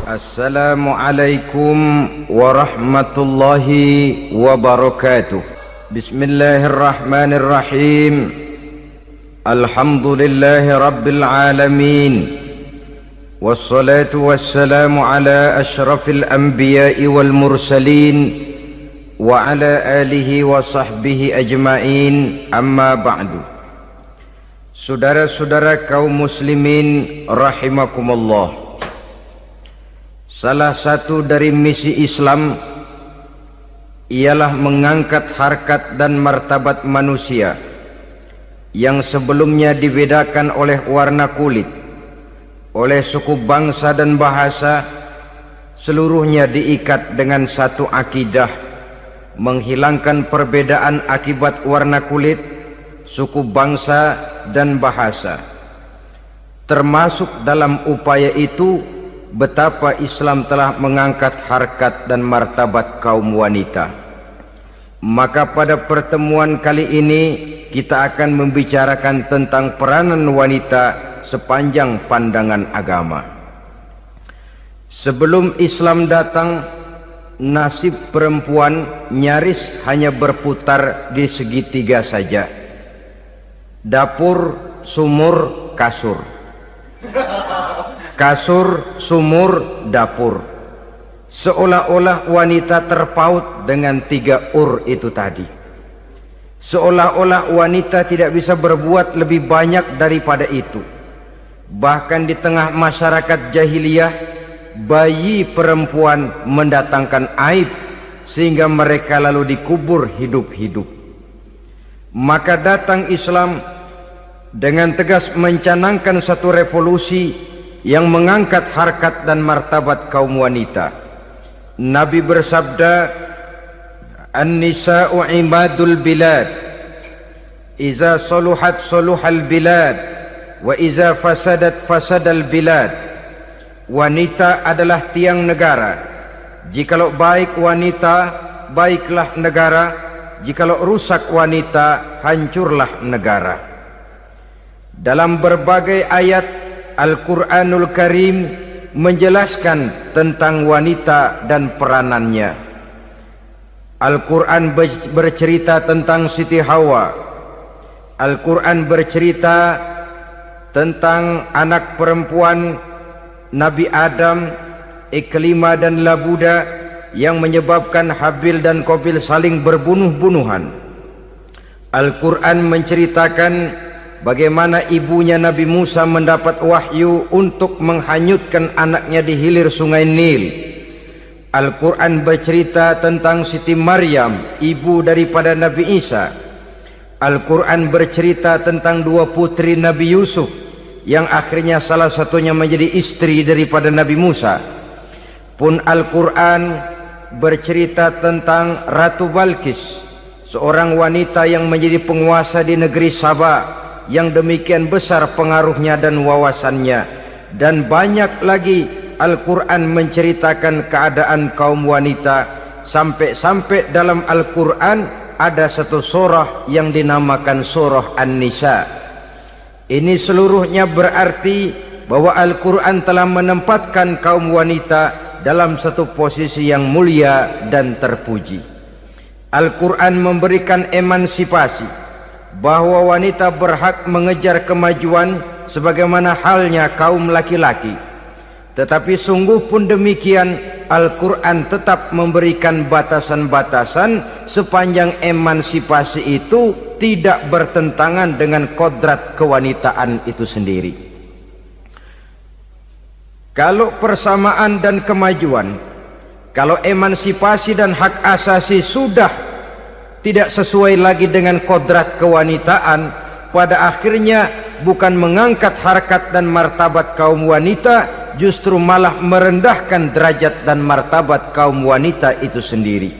Assalamualaikum warahmatullahi wabarakatuh. Bismillahirrahmanirrahim. Alhamdulillahi rabbil alamin. Wassalatu wassalamu ala ashrafil anbiya'i wal mursalin wa ala alihi wa sahbihi ajma'in, amma ba'du. Saudara-saudara kaum muslimin rahimakumullah, salah satu dari misi Islam ialah mengangkat harkat dan martabat manusia yang sebelumnya dibedakan oleh warna kulit, oleh suku bangsa dan bahasa. Seluruhnya diikat dengan satu akidah, menghilangkan perbedaan akibat warna kulit, suku bangsa dan bahasa. Termasuk dalam upaya itu betapa Islam telah mengangkat harkat dan martabat kaum wanita. Maka pada pertemuan kali ini kita akan membicarakan tentang peranan wanita sepanjang pandangan agama. Sebelum Islam datang, nasib perempuan nyaris hanya berputar di segitiga saja: dapur, sumur, kasur. Kasur, sumur, dapur. Seolah-olah wanita terpaut dengan tiga itu tadi. Seolah-olah wanita tidak bisa berbuat lebih banyak daripada itu. Bahkan di tengah masyarakat jahiliyah, bayi perempuan mendatangkan aib sehingga mereka lalu dikubur hidup-hidup. Maka datang Islam dengan tegas mencanangkan satu revolusi yang mengangkat harkat dan martabat kaum wanita. Nabi bersabda, "An-nisa'u imadul bilad, iza saluhat saluhal bilad, wa iza fasadat fasadal bilad." Wanita adalah tiang negara. Jikalau baik wanita, baiklah negara. Jikalau rusak wanita, hancurlah negara. Dalam berbagai ayat Al-Quranul Karim menjelaskan tentang wanita dan peranannya. Al-Quran bercerita tentang Siti Hawa. Al-Quran bercerita tentang anak perempuan Nabi Adam, Iklimah dan Labuda, yang menyebabkan Habil dan Qabil saling berbunuh-bunuhan. Al-Quran menceritakan bagaimana ibunya Nabi Musa mendapat wahyu untuk menghanyutkan anaknya di hilir sungai Nil. Al-Quran bercerita tentang Siti Maryam, ibu daripada Nabi Isa. Al-Quran bercerita tentang dua putri Nabi Yusuf, yang akhirnya salah satunya menjadi istri daripada Nabi Musa. Pun Al-Quran bercerita tentang Ratu Balkis, seorang wanita yang menjadi penguasa di negeri Sabah, yang demikian besar pengaruhnya dan wawasannya. Dan banyak lagi Al-Quran menceritakan keadaan kaum wanita, sampai-sampai dalam Al-Quran ada satu surah yang dinamakan surah An-Nisa. Ini seluruhnya berarti bahwa Al-Quran telah menempatkan kaum wanita dalam satu posisi yang mulia dan terpuji. Al-Quran memberikan emansipasi, bahwa wanita berhak mengejar kemajuan sebagaimana halnya kaum laki-laki. Tetapi sungguh pun demikian, Al-Quran tetap memberikan batasan-batasan sepanjang emansipasi itu tidak bertentangan dengan kodrat kewanitaan itu sendiri. Kalau persamaan dan kemajuan, kalau emansipasi dan hak asasi sudah tidak sesuai lagi dengan kodrat kewanitaan, pada akhirnya bukan mengangkat harkat dan martabat kaum wanita, justru malah merendahkan derajat dan martabat kaum wanita itu sendiri.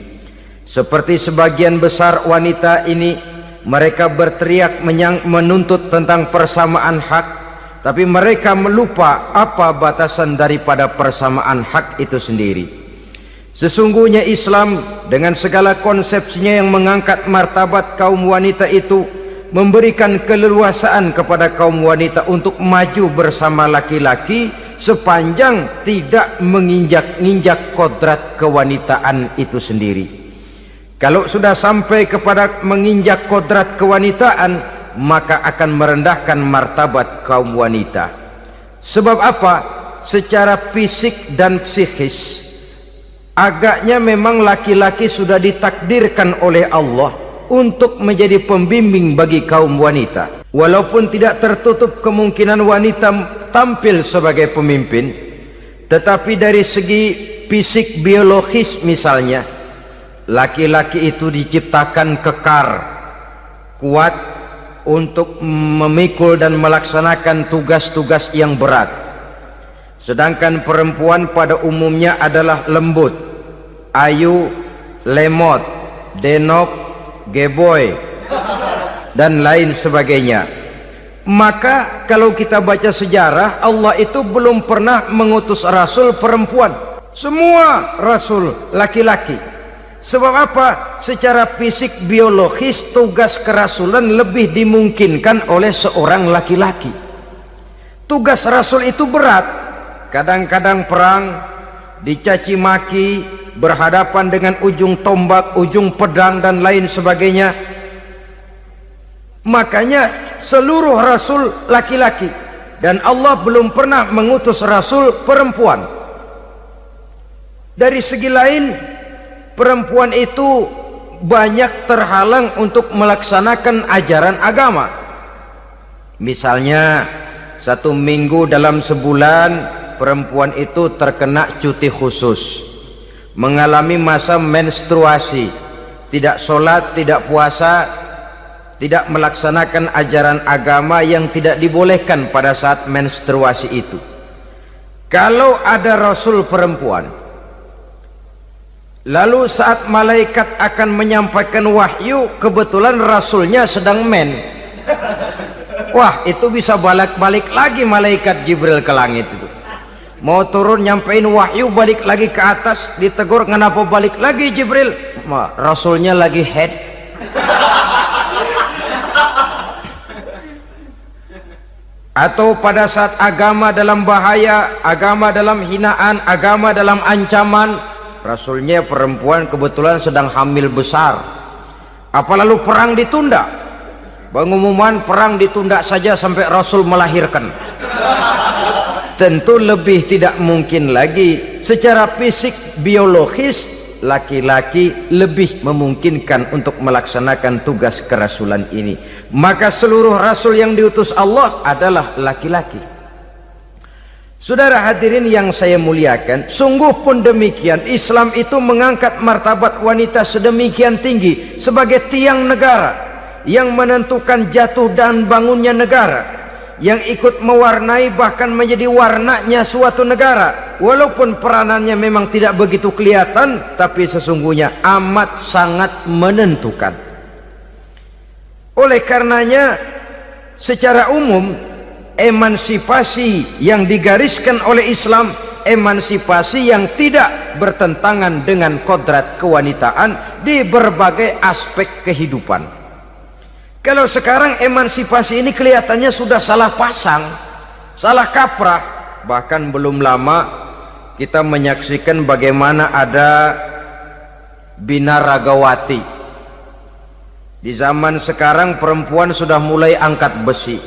Seperti sebagian besar wanita ini, mereka berteriak menuntut tentang persamaan hak, tapi mereka melupa apa batasan daripada persamaan hak itu sendiri. Sesungguhnya Islam dengan segala konsepsinya yang mengangkat martabat kaum wanita itu memberikan keleluasaan kepada kaum wanita untuk maju bersama laki-laki sepanjang tidak menginjak-injak kodrat kewanitaan itu sendiri. Kalau sudah sampai kepada menginjak kodrat kewanitaan, maka akan merendahkan martabat kaum wanita. Sebab apa? Secara fisik dan psikis agaknya memang laki-laki sudah ditakdirkan oleh Allah untuk menjadi pembimbing bagi kaum wanita. Walaupun tidak tertutup kemungkinan wanita tampil sebagai pemimpin, tetapi dari segi fisik biologis misalnya, laki-laki itu diciptakan kekar, kuat untuk memikul dan melaksanakan tugas-tugas yang berat. Sedangkan perempuan pada umumnya adalah lembut, ayu, lemot, denok, geboy, dan lain sebagainya. Maka kalau kita baca sejarah, Allah itu belum pernah mengutus rasul perempuan. Semua rasul laki-laki. Sebab apa? Secara fisik biologis tugas kerasulan lebih dimungkinkan oleh seorang laki-laki. Tugas rasul itu berat. Kadang-kadang perang, dicaci maki, berhadapan dengan ujung tombak, ujung pedang dan lain sebagainya. Makanya seluruh rasul laki-laki, dan Allah belum pernah mengutus rasul perempuan. Dari segi lain, perempuan itu banyak terhalang untuk melaksanakan ajaran agama. Misalnya 1 minggu dalam sebulan perempuan itu terkena cuti khusus, mengalami masa menstruasi, tidak sholat, tidak puasa, tidak melaksanakan ajaran agama yang tidak dibolehkan pada saat menstruasi itu. Kalau ada rasul perempuan, lalu saat malaikat akan menyampaikan wahyu, kebetulan rasulnya sedang wah, itu bisa balik-balik lagi malaikat Jibril ke langit itu. Mau turun nyampein wahyu, balik lagi ke atas, ditegur, kenapa balik lagi Jibril? Rasulnya lagi head. Atau pada saat agama dalam bahaya, agama dalam hinaan, agama dalam ancaman, rasulnya perempuan kebetulan sedang hamil besar. Apa lalu perang ditunda? Pengumuman perang ditunda saja sampai rasul melahirkan. Tentu lebih tidak mungkin lagi. Secara fisik biologis, laki-laki lebih memungkinkan untuk melaksanakan tugas kerasulan ini. Maka seluruh rasul yang diutus Allah adalah laki-laki. Saudara hadirin yang saya muliakan, sungguh pun demikian, Islam itu mengangkat martabat wanita sedemikian tinggi sebagai tiang negara yang menentukan jatuh dan bangunnya negara, yang ikut mewarnai bahkan menjadi warnanya suatu negara. Walaupun peranannya memang tidak begitu kelihatan, tapi sesungguhnya amat sangat menentukan. Oleh karenanya, secara umum emansipasi yang digariskan oleh Islam, emansipasi yang tidak bertentangan dengan kodrat kewanitaan di berbagai aspek kehidupan. Kalau sekarang emansipasi ini kelihatannya sudah salah pasang, salah kaprah. Bahkan belum lama kita menyaksikan bagaimana ada binaragawati. Di zaman sekarang perempuan sudah mulai angkat besi.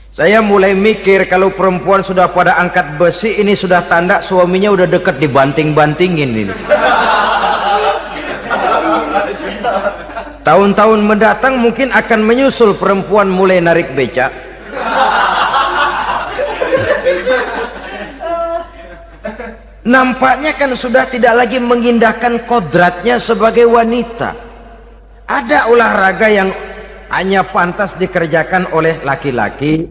Saya mulai mikir, kalau perempuan sudah pada angkat besi, ini sudah tanda suaminya udah deket dibanting-bantingin ini. Tahun-tahun mendatang mungkin akan menyusul perempuan mulai narik beca. Nampaknya kan sudah tidak lagi mengindahkan kodratnya sebagai wanita. Ada olahraga yang hanya pantas dikerjakan oleh laki-laki.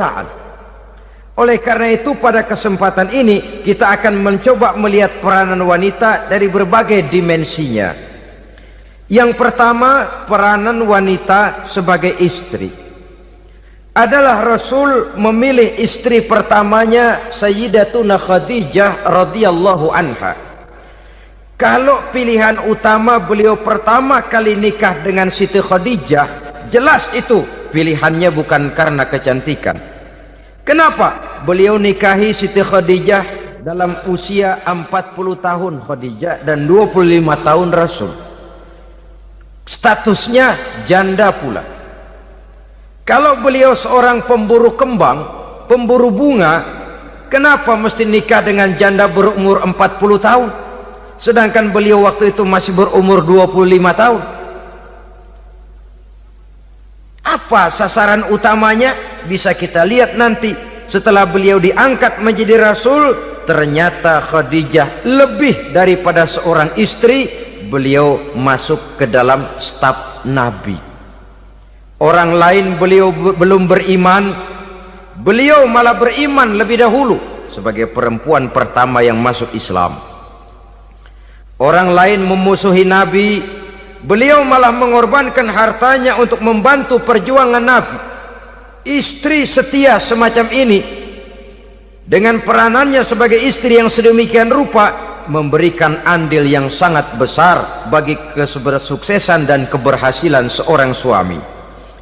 Oleh karena itu pada kesempatan ini kita akan mencoba melihat peranan wanita dari berbagai dimensinya. Yang pertama, peranan wanita sebagai istri. Adalah Rasul memilih istri pertamanya Sayyidatuna Khadijah radhiyallahu anha. Kalau pilihan utama beliau pertama kali nikah dengan Siti Khadijah, jelas itu pilihannya bukan karena kecantikan. Kenapa? beliau nikahi Siti Khadijah dalam usia 40 tahun Khadijah dan 25 tahun Rasul. Statusnya janda pula. Kalau beliau seorang pemburu kembang, pemburu bunga, kenapa mesti nikah dengan janda berumur 40 tahun? Sedangkan beliau waktu itu masih berumur 25 tahun. Apa sasaran utamanya? Bisa kita lihat nanti setelah beliau diangkat menjadi Rasul. Ternyata Khadijah lebih daripada seorang istri, beliau masuk ke dalam staf Nabi. Orang lain beliau belum beriman, beliau malah beriman lebih dahulu sebagai perempuan pertama yang masuk Islam. Orang lain memusuhi Nabi, beliau malah mengorbankan hartanya untuk membantu perjuangan Nabi. Istri setia semacam ini dengan peranannya sebagai istri yang sedemikian rupa memberikan andil yang sangat besar bagi kesuksesan dan keberhasilan seorang suami.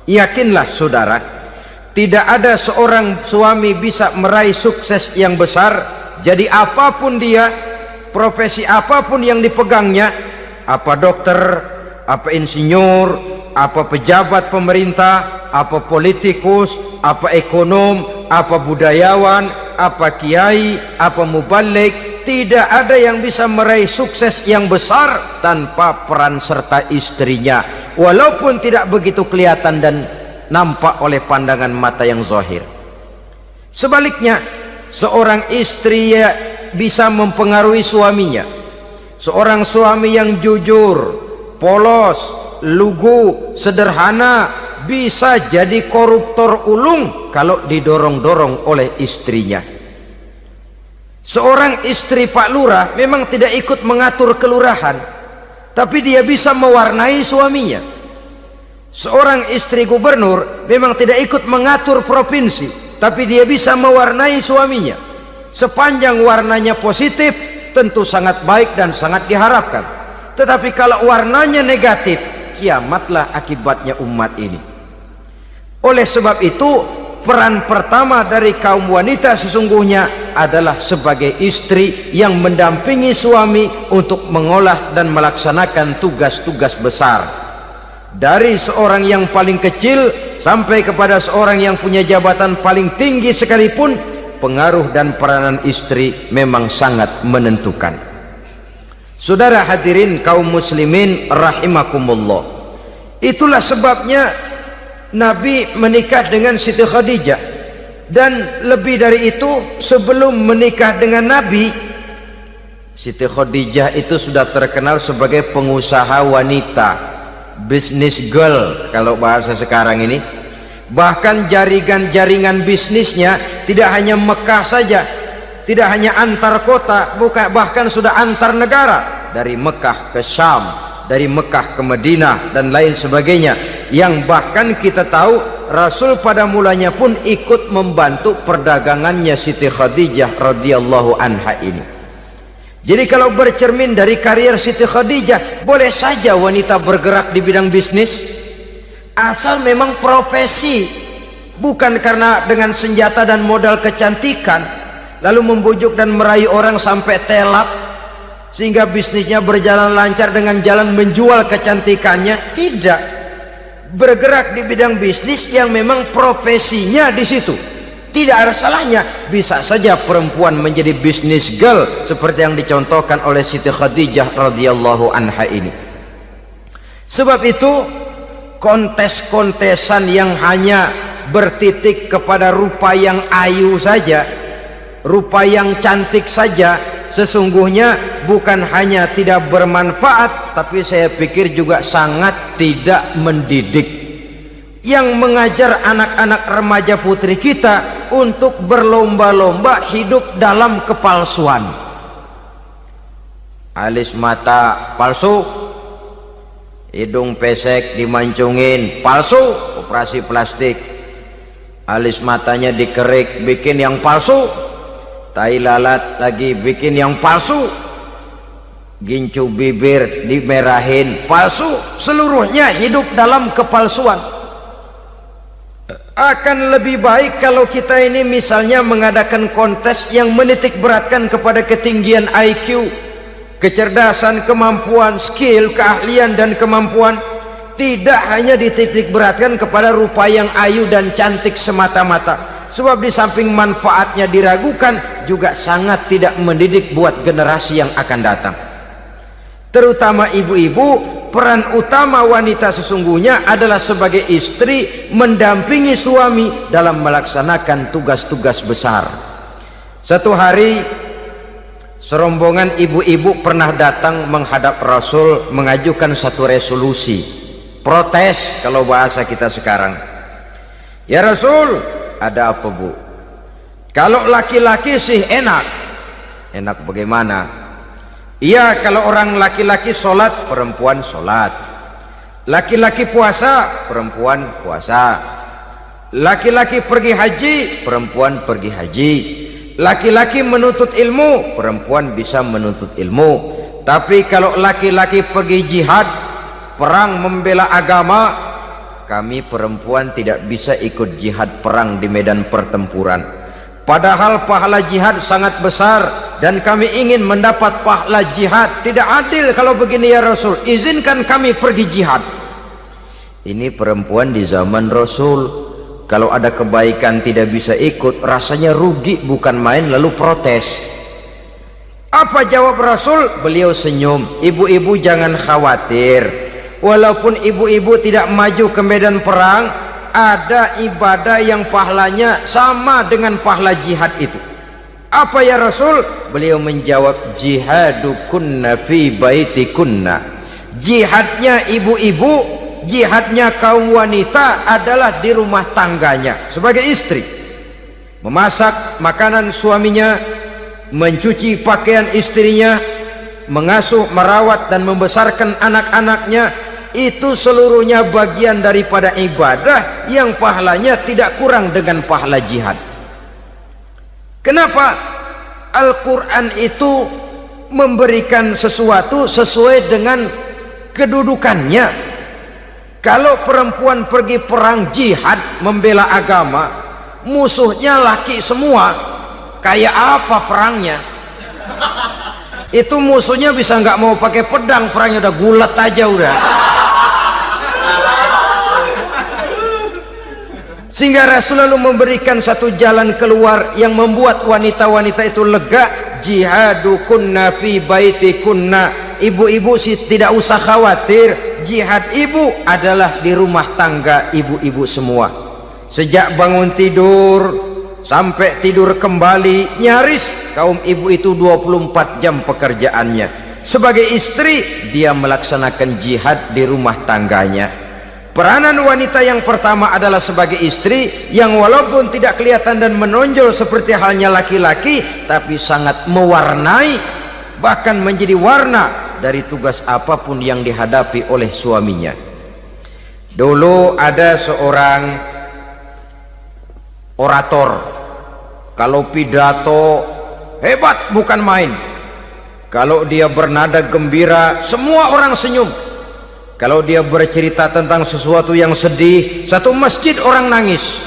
Yakinlah saudara, tidak ada seorang suami bisa meraih sukses yang besar, jadi apapun dia, profesi apapun yang dipegangnya, apa dokter, apa insinyur, apa pejabat pemerintah, apa politikus, apa ekonom, apa budayawan, apa kiai, apa mubalik, tidak ada yang bisa meraih sukses yang besar tanpa peran serta istrinya, walaupun tidak begitu kelihatan dan nampak oleh pandangan mata yang zahir. Sebaliknya, seorang istri bisa mempengaruhi suaminya. Seorang suami yang jujur, polos, lugu, sederhana bisa jadi koruptor ulung kalau didorong-dorong oleh istrinya. Seorang istri Pak Lurah memang tidak ikut mengatur kelurahan, tapi dia bisa mewarnai suaminya. Seorang istri gubernur memang tidak ikut mengatur provinsi, tapi dia bisa mewarnai suaminya. Sepanjang warnanya positif, tentu sangat baik dan sangat diharapkan. Tetapi kalau warnanya negatif, kiamatlah akibatnya umat ini. Oleh sebab itu, peran pertama dari kaum wanita sesungguhnya adalah sebagai istri yang mendampingi suami untuk mengolah dan melaksanakan tugas-tugas besar. Dari seorang yang paling kecil sampai kepada seorang yang punya jabatan paling tinggi sekalipun, pengaruh dan peranan istri memang sangat menentukan. Saudara hadirin kaum muslimin rahimakumullah, itulah sebabnya Nabi menikah dengan Siti Khadijah. Dan lebih dari itu, sebelum menikah dengan Nabi, Siti Khadijah itu sudah terkenal sebagai pengusaha wanita, business girl kalau bahasa sekarang ini. Bahkan jaringan bisnisnya tidak hanya Mekah saja, tidak hanya antar kota, bahkan sudah antar negara, dari Mekah ke Syam, dari Mekah ke Madinah dan lain sebagainya, yang bahkan kita tahu Rasul pada mulanya pun ikut membantu perdagangannya Siti Khadijah radhiyallahu anha ini. Jadi kalau bercermin dari karier Siti Khadijah, boleh saja wanita bergerak di bidang bisnis, asal memang profesi, bukan karena dengan senjata dan modal kecantikan lalu membujuk dan meraih orang sampai telap sehingga bisnisnya berjalan lancar dengan jalan menjual kecantikannya. Tidak, bergerak di bidang bisnis yang memang profesinya di situ. Tidak ada salahnya. Bisa saja perempuan menjadi bisnis girl seperti yang dicontohkan oleh Siti Khadijah radhiyallahu anha ini. Sebab itu, kontes-kontesan yang hanya bertitik kepada rupa yang ayu saja, rupa yang cantik saja, sesungguhnya bukan hanya tidak bermanfaat, tapi saya pikir juga sangat tidak mendidik. Yang mengajar anak-anak remaja putri kita untuk berlomba-lomba hidup dalam kepalsuan. Alis mata palsu, hidung pesek dimancungin palsu, operasi plastik. Alis matanya dikerik bikin yang palsu, tai lalat lagi bikin yang palsu, gincu bibir dimerahin palsu. Seluruhnya hidup dalam kepalsuan. Akan lebih baik kalau kita ini misalnya mengadakan kontes yang menitik beratkan kepada ketinggian IQ, kecerdasan, kemampuan, skill, keahlian dan kemampuan, tidak hanya dititik beratkan kepada rupa yang ayu dan cantik semata-mata. Sebab di samping manfaatnya diragukan, juga sangat tidak mendidik buat generasi yang akan datang. Terutama ibu-ibu, peran utama wanita sesungguhnya adalah sebagai istri mendampingi suami dalam melaksanakan tugas-tugas besar. Satu hari serombongan ibu-ibu pernah datang menghadap Rasul mengajukan satu resolusi, protes kalau bahasa kita sekarang. Ya Rasul, ada apa bu? Kalau laki-laki sih enak. Enak bagaimana? Iya, kalau orang laki-laki sholat, perempuan sholat. Laki-laki puasa, perempuan puasa. Laki-laki pergi haji, perempuan pergi haji. Laki-laki menuntut ilmu, perempuan bisa menuntut ilmu. Tapi kalau laki-laki pergi jihad, perang membela agama, kami perempuan tidak bisa ikut jihad perang di medan pertempuran. Padahal pahala jihad sangat besar dan kami ingin mendapat pahala jihad. Tidak adil kalau begini ya Rasul, izinkan kami pergi jihad. Ini perempuan di zaman Rasul, kalau ada kebaikan tidak bisa ikut, rasanya rugi bukan main, lalu protes. Apa jawab Rasul? Beliau senyum. Ibu-ibu jangan khawatir, walaupun ibu-ibu tidak maju ke medan perang, ada ibadah yang pahalanya sama dengan pahala jihad itu. Apa ya Rasul? Beliau menjawab, jihadukunna fi baitikunna. Jihadnya ibu-ibu, jihadnya kaum wanita adalah di rumah tangganya sebagai istri. Memasak makanan suaminya, mencuci pakaian istrinya, mengasuh, merawat dan membesarkan anak-anaknya, itu seluruhnya bagian daripada ibadah yang pahalanya tidak kurang dengan pahala jihad. Kenapa? Al-Quran itu memberikan sesuatu sesuai dengan kedudukannya. Kalau perempuan pergi perang jihad membela agama, musuhnya laki semua, kayak apa perangnya? Itu musuhnya bisa nggak mau pakai pedang, perangnya udah gulat aja udah. Sehingga Rasul lalu memberikan satu jalan keluar yang membuat wanita-wanita itu lega. Jihadukunna fi baitikunna. Ibu-ibu sih tidak usah khawatir, jihad ibu adalah di rumah tangga ibu-ibu semua. Sejak bangun tidur sampai tidur kembali, nyaris kaum ibu itu 24 jam pekerjaannya. Sebagai istri, dia melaksanakan jihad di rumah tangganya. Peranan wanita yang pertama adalah sebagai istri, yang walaupun tidak kelihatan dan menonjol seperti halnya laki-laki, tapi sangat mewarnai, bahkan menjadi warna dari tugas apapun yang dihadapi oleh suaminya. Dulu ada seorang orator, kalau pidato hebat bukan main. Kalau dia bernada gembira, semua orang senyum. Kalau dia bercerita tentang sesuatu yang sedih, satu masjid orang nangis.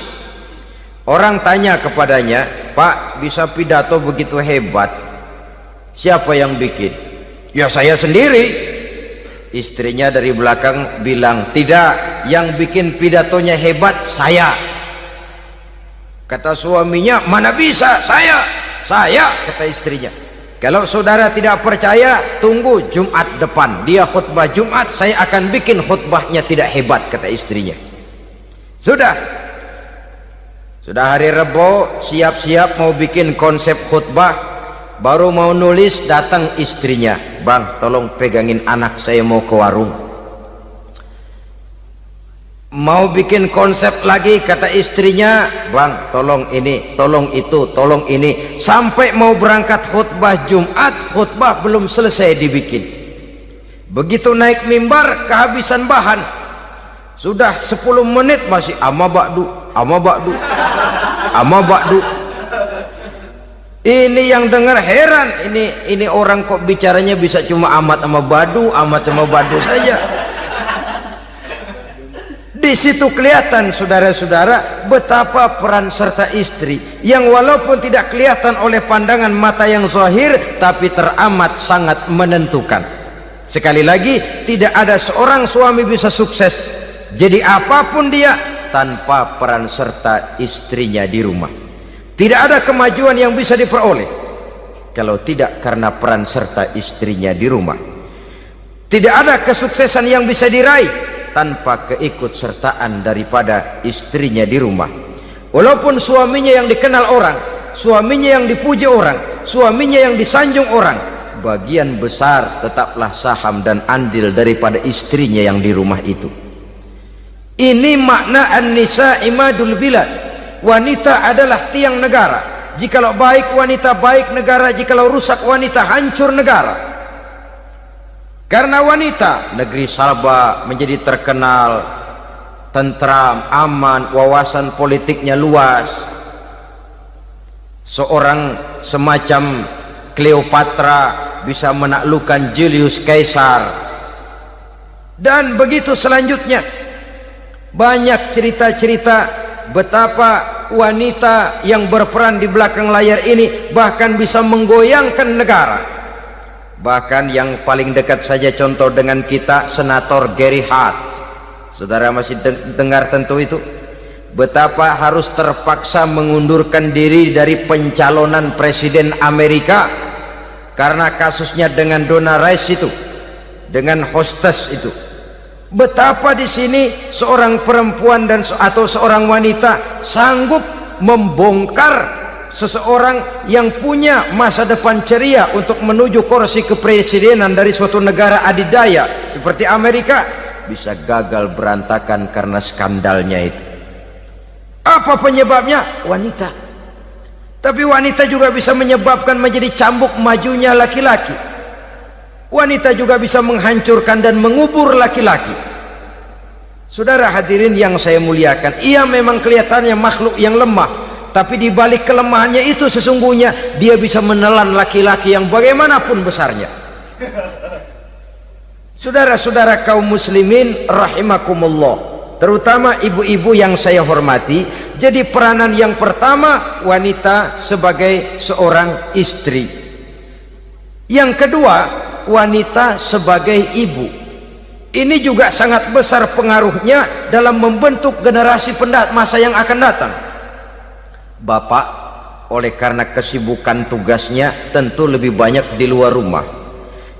Orang tanya kepadanya, Pak, bisa pidato begitu hebat, siapa yang bikin? Ya saya sendiri. Istrinya dari belakang bilang, tidak, yang bikin pidatonya hebat saya. Kata suaminya, mana bisa, saya, kata istrinya. Kalau saudara tidak percaya, tunggu Jumat depan, dia khutbah Jumat, saya akan bikin khutbahnya tidak hebat, kata istrinya. Sudah hari Rebo, siap-siap mau bikin konsep khutbah, baru mau nulis, datang istrinya, Bang, tolong pegangin anak, saya mau ke warung. Mau bikin konsep lagi, kata istrinya, Bang, tolong ini, tolong itu, tolong ini. Sampai mau berangkat khutbah Jumat, khutbah belum selesai dibikin. Begitu naik mimbar, kehabisan bahan. Sudah 10 menit masih ama ba'du. Ini yang dengar heran, ini orang kok bicaranya bisa cuma amat sama badu saja. Di situ kelihatan saudara-saudara betapa peran serta istri yang walaupun tidak kelihatan oleh pandangan mata yang zahir, tapi teramat sangat menentukan. Sekali lagi, tidak ada seorang suami bisa sukses jadi apapun dia tanpa peran serta istrinya di rumah. Tidak ada kemajuan yang bisa diperoleh kalau tidak karena peran serta istrinya di rumah. Tidak ada kesuksesan yang bisa diraih tanpa keikutsertaan daripada istrinya di rumah. Walaupun suaminya yang dikenal orang, suaminya yang dipuji orang, suaminya yang disanjung orang, bagian besar tetaplah saham dan andil daripada istrinya yang di rumah itu. Ini makna an-nisa imadul bilad. Wanita adalah tiang negara. Jikalau baik wanita, baik negara. Jikalau rusak wanita, hancur negara. Karena wanita, negeri Sabah menjadi terkenal tentram, aman, wawasan politiknya luas. Seorang semacam Cleopatra bisa menaklukkan Julius Caesar. Dan begitu selanjutnya. Banyak cerita-cerita betapa wanita yang berperan di belakang layar ini bahkan bisa menggoyangkan negara. Bahkan yang paling dekat saja contoh dengan kita, Senator Gary Hart. Saudara masih dengar tentu itu, betapa harus terpaksa mengundurkan diri dari pencalonan presiden Amerika karena kasusnya dengan Donna Rice itu, dengan hostess itu. Betapa di sini seorang perempuan atau seorang wanita sanggup membongkar seseorang yang punya masa depan ceria untuk menuju kursi kepresidenan dari suatu negara adidaya seperti Amerika, bisa gagal berantakan karena skandalnya itu. Apa penyebabnya? Wanita. Tapi wanita juga bisa menyebabkan menjadi cambuk majunya laki-laki. Wanita juga bisa menghancurkan dan mengubur laki-laki. Saudara hadirin yang saya muliakan, ia memang kelihatannya makhluk yang lemah, tapi di balik kelemahannya itu sesungguhnya dia bisa menelan laki-laki yang bagaimanapun besarnya. Saudara-saudara kaum muslimin rahimakumullah, terutama ibu-ibu yang saya hormati, jadi peranan yang pertama wanita sebagai seorang istri. Yang kedua, wanita sebagai ibu. Ini juga sangat besar pengaruhnya dalam membentuk generasi masa yang akan datang. Bapak oleh karena kesibukan tugasnya tentu lebih banyak di luar rumah.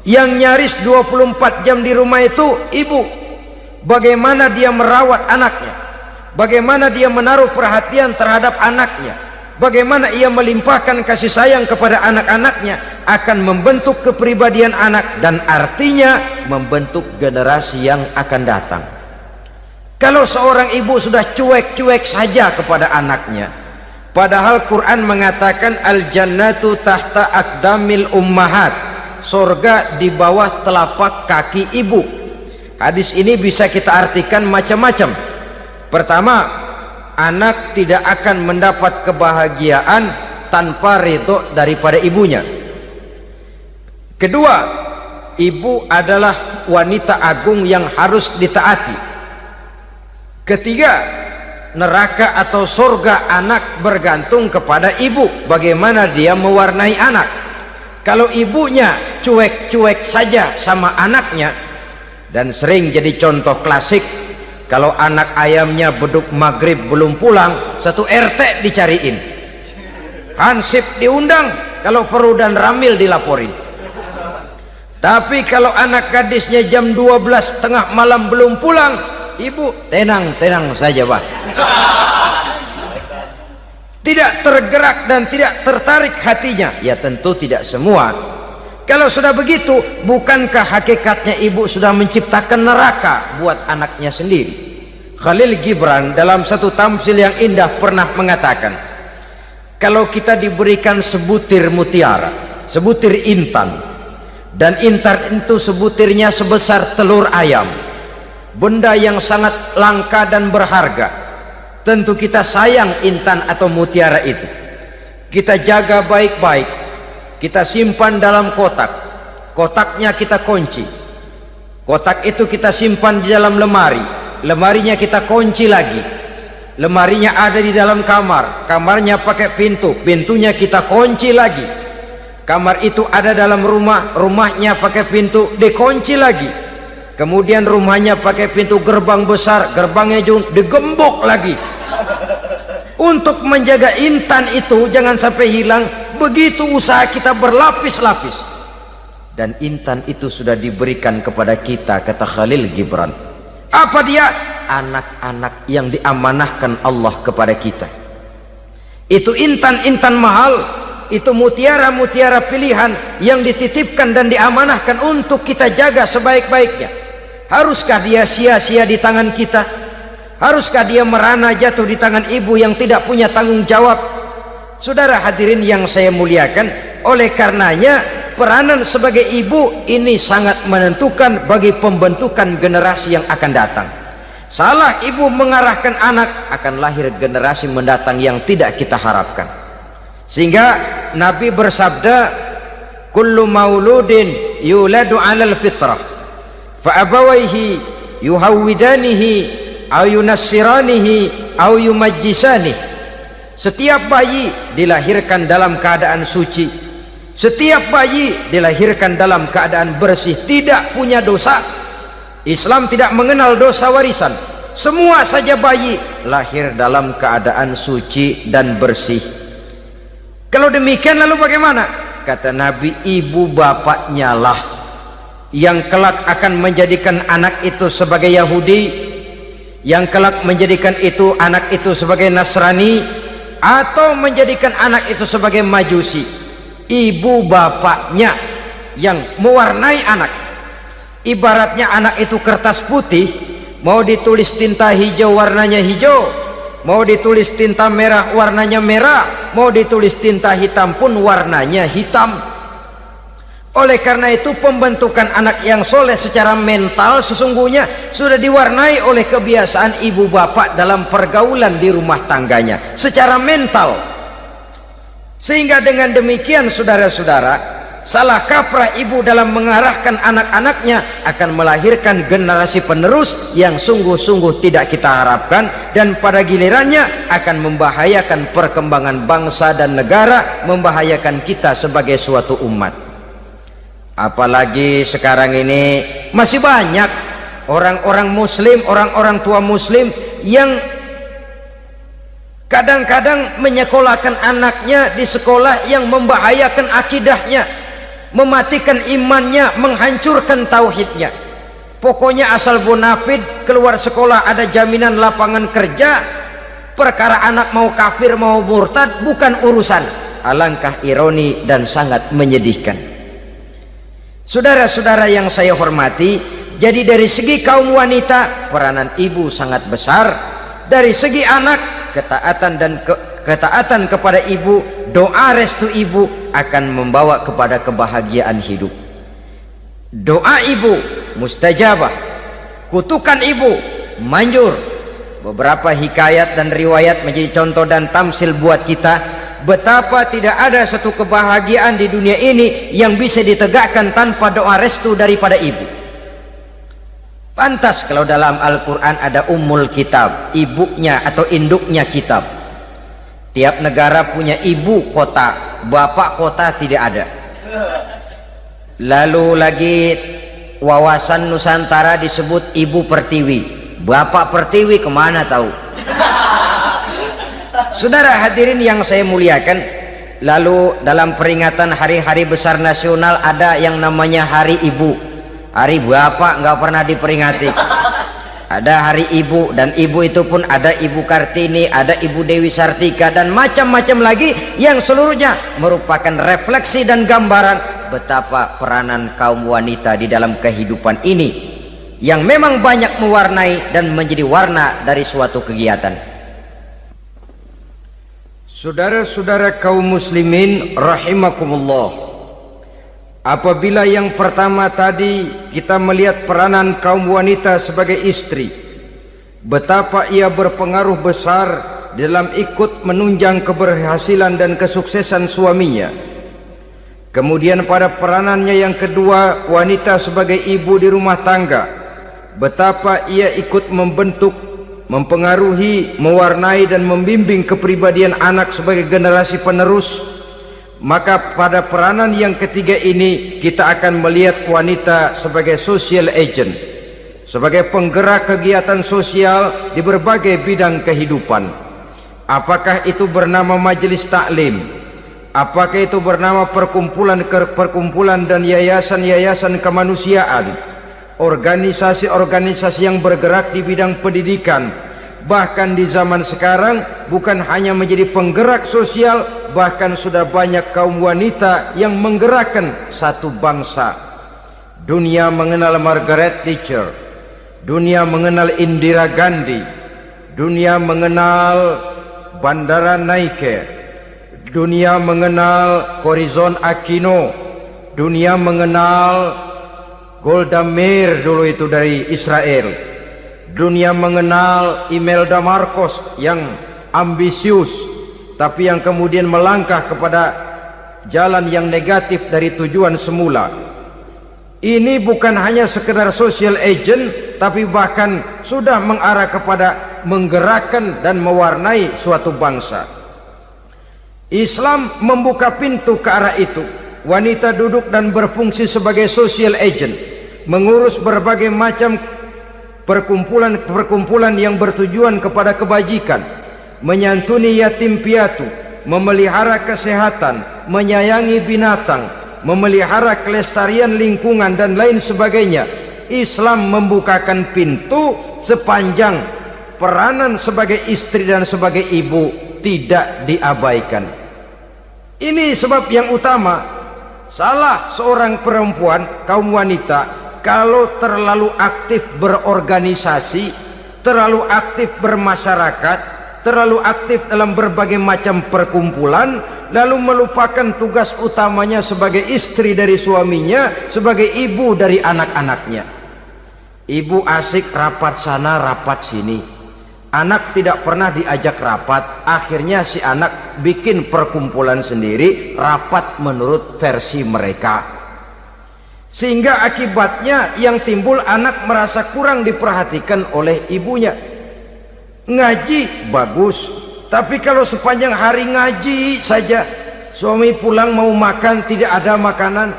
Yang nyaris 24 jam di rumah itu ibu. Bagaimana dia merawat anaknya, bagaimana dia menaruh perhatian terhadap anaknya, bagaimana ia melimpahkan kasih sayang kepada anak-anaknya, akan membentuk kepribadian anak dan artinya membentuk generasi yang akan datang. Kalau seorang ibu sudah cuek-cuek saja kepada anaknya, padahal Quran mengatakan al-jannatu tahta aqdamil ummahat, surga di bawah telapak kaki ibu. Hadis ini bisa kita artikan macam-macam. Pertama, anak tidak akan mendapat kebahagiaan tanpa ridho daripada ibunya. Kedua, ibu adalah wanita agung yang harus ditaati. Ketiga, neraka atau surga anak bergantung kepada ibu, bagaimana dia mewarnai anak. Kalau ibunya cuek-cuek saja sama anaknya, dan sering jadi contoh klasik, kalau anak ayamnya beduk maghrib belum pulang, satu RT dicariin, hansip diundang, kalau perlu dan ramil dilaporin. Tapi kalau anak gadisnya jam 12 tengah malam belum pulang, ibu tenang-tenang saja Pak. Tidak tergerak dan tidak tertarik hatinya. Ya tentu tidak semua. Kalau sudah begitu, bukankah hakikatnya ibu sudah menciptakan neraka buat anaknya sendiri? Khalil Gibran dalam satu tamsil yang indah pernah mengatakan, kalau kita diberikan sebutir mutiara, sebutir intan, dan intan itu sebutirnya sebesar telur ayam, benda yang sangat langka dan berharga, tentu kita sayang intan atau mutiara itu. Kita jaga baik-baik, kita simpan dalam kotak, kotaknya kita kunci, kotak itu kita simpan di dalam lemari, lemarinya kita kunci lagi. Lemarinya ada di dalam kamar, kamarnya pakai pintu, pintunya kita kunci lagi. Kamar itu ada dalam rumah, rumahnya pakai pintu, dikunci lagi. Kemudian rumahnya pakai pintu gerbang besar, gerbangnya juga digembok lagi. Untuk menjaga intan itu jangan sampai hilang, begitu usaha kita berlapis-lapis. Dan intan itu sudah diberikan kepada kita, kata Khalil Gibran. Apa dia? Anak-anak yang diamanahkan Allah kepada kita. Itu intan-intan mahal, itu mutiara-mutiara pilihan yang dititipkan dan diamanahkan untuk kita jaga sebaik-baiknya. Haruskah dia sia-sia di tangan kita? Haruskah dia merana jatuh di tangan ibu yang tidak punya tanggung jawab? Saudara hadirin yang saya muliakan, oleh karenanya peranan sebagai ibu ini sangat menentukan bagi pembentukan generasi yang akan datang. Salah ibu mengarahkan anak, akan lahir generasi mendatang yang tidak kita harapkan. Sehingga Nabi bersabda, kullu mauludin yuladu 'alal fitrah fa abawaihi yuhawwidanihi aw yunassiranihi aw yumajjisanihi. Setiap bayi dilahirkan dalam keadaan suci, setiap bayi dilahirkan dalam keadaan bersih, tidak punya dosa. Islam tidak mengenal dosa warisan. Semua saja bayi lahir dalam keadaan suci dan bersih. Kalau demikian lalu bagaimana? Kata Nabi, ibu bapaknya lah yang kelak akan menjadikan anak itu sebagai Yahudi, yang kelak menjadikan itu anak itu sebagai Nasrani, atau menjadikan anak itu sebagai Majusi. Ibu bapaknya yang mewarnai anak. Ibaratnya anak itu kertas putih, mau ditulis tinta hijau warnanya hijau, mau ditulis tinta merah warnanya merah, mau ditulis tinta hitam pun warnanya hitam. Oleh karena itu pembentukan anak yang soleh secara mental sesungguhnya sudah diwarnai oleh kebiasaan ibu bapak dalam pergaulan di rumah tangganya secara mental. Sehingga dengan demikian saudara-saudara, salah kaprah ibu dalam mengarahkan anak-anaknya akan melahirkan generasi penerus yang sungguh-sungguh tidak kita harapkan, dan pada gilirannya akan membahayakan perkembangan bangsa dan negara, membahayakan kita sebagai suatu umat. Apalagi sekarang ini masih banyak orang-orang muslim, orang-orang tua muslim yang kadang-kadang menyekolahkan anaknya di sekolah yang membahayakan akidahnya, mematikan imannya, menghancurkan tauhidnya. Pokoknya asal bonafid keluar sekolah ada jaminan lapangan kerja. Perkara anak mau kafir mau murtad bukan urusan. Alangkah ironi dan sangat menyedihkan. Saudara-saudara yang saya hormati, jadi dari segi kaum wanita peranan ibu sangat besar. Dari segi anak, ketaatan kepada ibu, doa restu ibu akan membawa kepada kebahagiaan hidup. Doa ibu mustajabah, kutukan ibu manjur. Beberapa hikayat dan riwayat menjadi contoh dan tamsil buat kita betapa tidak ada satu kebahagiaan di dunia ini yang bisa ditegakkan tanpa doa restu daripada ibu. Pantas kalau dalam Al-Quran ada ummul kitab, ibunya atau induknya kitab. Tiap negara punya ibu kota, bapak kota tidak ada. Lalu lagi wawasan Nusantara disebut ibu pertiwi, bapak pertiwi kemana tahu. Saudara hadirin yang saya muliakan, lalu dalam peringatan hari-hari besar nasional ada yang namanya Hari Ibu. Hari bapak nggak pernah diperingati. Ada Hari Ibu, dan ibu itu pun ada Ibu Kartini, ada Ibu Dewi Sartika, dan macam-macam lagi yang seluruhnya merupakan refleksi dan gambaran betapa peranan kaum wanita di dalam kehidupan ini yang memang banyak mewarnai dan menjadi warna dari suatu kegiatan. Saudara-saudara kaum muslimin rahimakumullah, apabila yang pertama tadi kita melihat peranan kaum wanita sebagai istri, betapa ia berpengaruh besar dalam ikut menunjang keberhasilan dan kesuksesan suaminya. Kemudian pada peranannya yang kedua, wanita sebagai ibu di rumah tangga, betapa ia ikut membentuk, mempengaruhi, mewarnai dan membimbing kepribadian anak sebagai generasi penerus, maka pada peranan yang ketiga ini kita akan melihat wanita sebagai social agent, sebagai penggerak kegiatan sosial di berbagai bidang kehidupan. Apakah itu bernama majelis taklim, apakah itu bernama perkumpulan dan yayasan-yayasan kemanusiaan, organisasi-organisasi yang bergerak di bidang pendidikan, bahkan di zaman sekarang bukan hanya menjadi penggerak sosial, bahkan sudah banyak kaum wanita yang menggerakkan satu bangsa. Dunia mengenal Margaret Thatcher, dunia mengenal Indira Gandhi, dunia mengenal Bandara Naike, dunia mengenal Corazon Aquino, dunia mengenal Golda Meir dulu itu dari Israel, dunia mengenal Imelda Marcos yang ambisius tapi yang kemudian melangkah kepada jalan yang negatif dari tujuan semula. Ini bukan hanya sekedar social agent, tapi bahkan sudah mengarah kepada menggerakkan dan mewarnai suatu bangsa. Islam membuka pintu ke arah itu. Wanita duduk dan berfungsi sebagai social agent, mengurus berbagai macam perkumpulan yang bertujuan kepada kebajikan, menyantuni yatim piatu, memelihara kesehatan, menyayangi binatang, memelihara kelestarian lingkungan dan lain sebagainya. Islam membukakan pintu sepanjang peranan sebagai istri dan sebagai ibu tidak diabaikan. Ini sebab yang utama. Salah seorang perempuan, kaum wanita, kalau terlalu aktif berorganisasi, terlalu aktif bermasyarakat, terlalu aktif dalam berbagai macam perkumpulan, lalu melupakan tugas utamanya sebagai istri dari suaminya, sebagai ibu dari anak-anaknya. Ibu asik rapat sana rapat sini, anak tidak pernah diajak rapat, akhirnya si anak bikin perkumpulan sendiri, rapat menurut versi mereka, sehingga akibatnya yang timbul anak merasa kurang diperhatikan oleh ibunya. Ngaji bagus, tapi kalau sepanjang hari ngaji saja, suami pulang mau makan tidak ada makanan,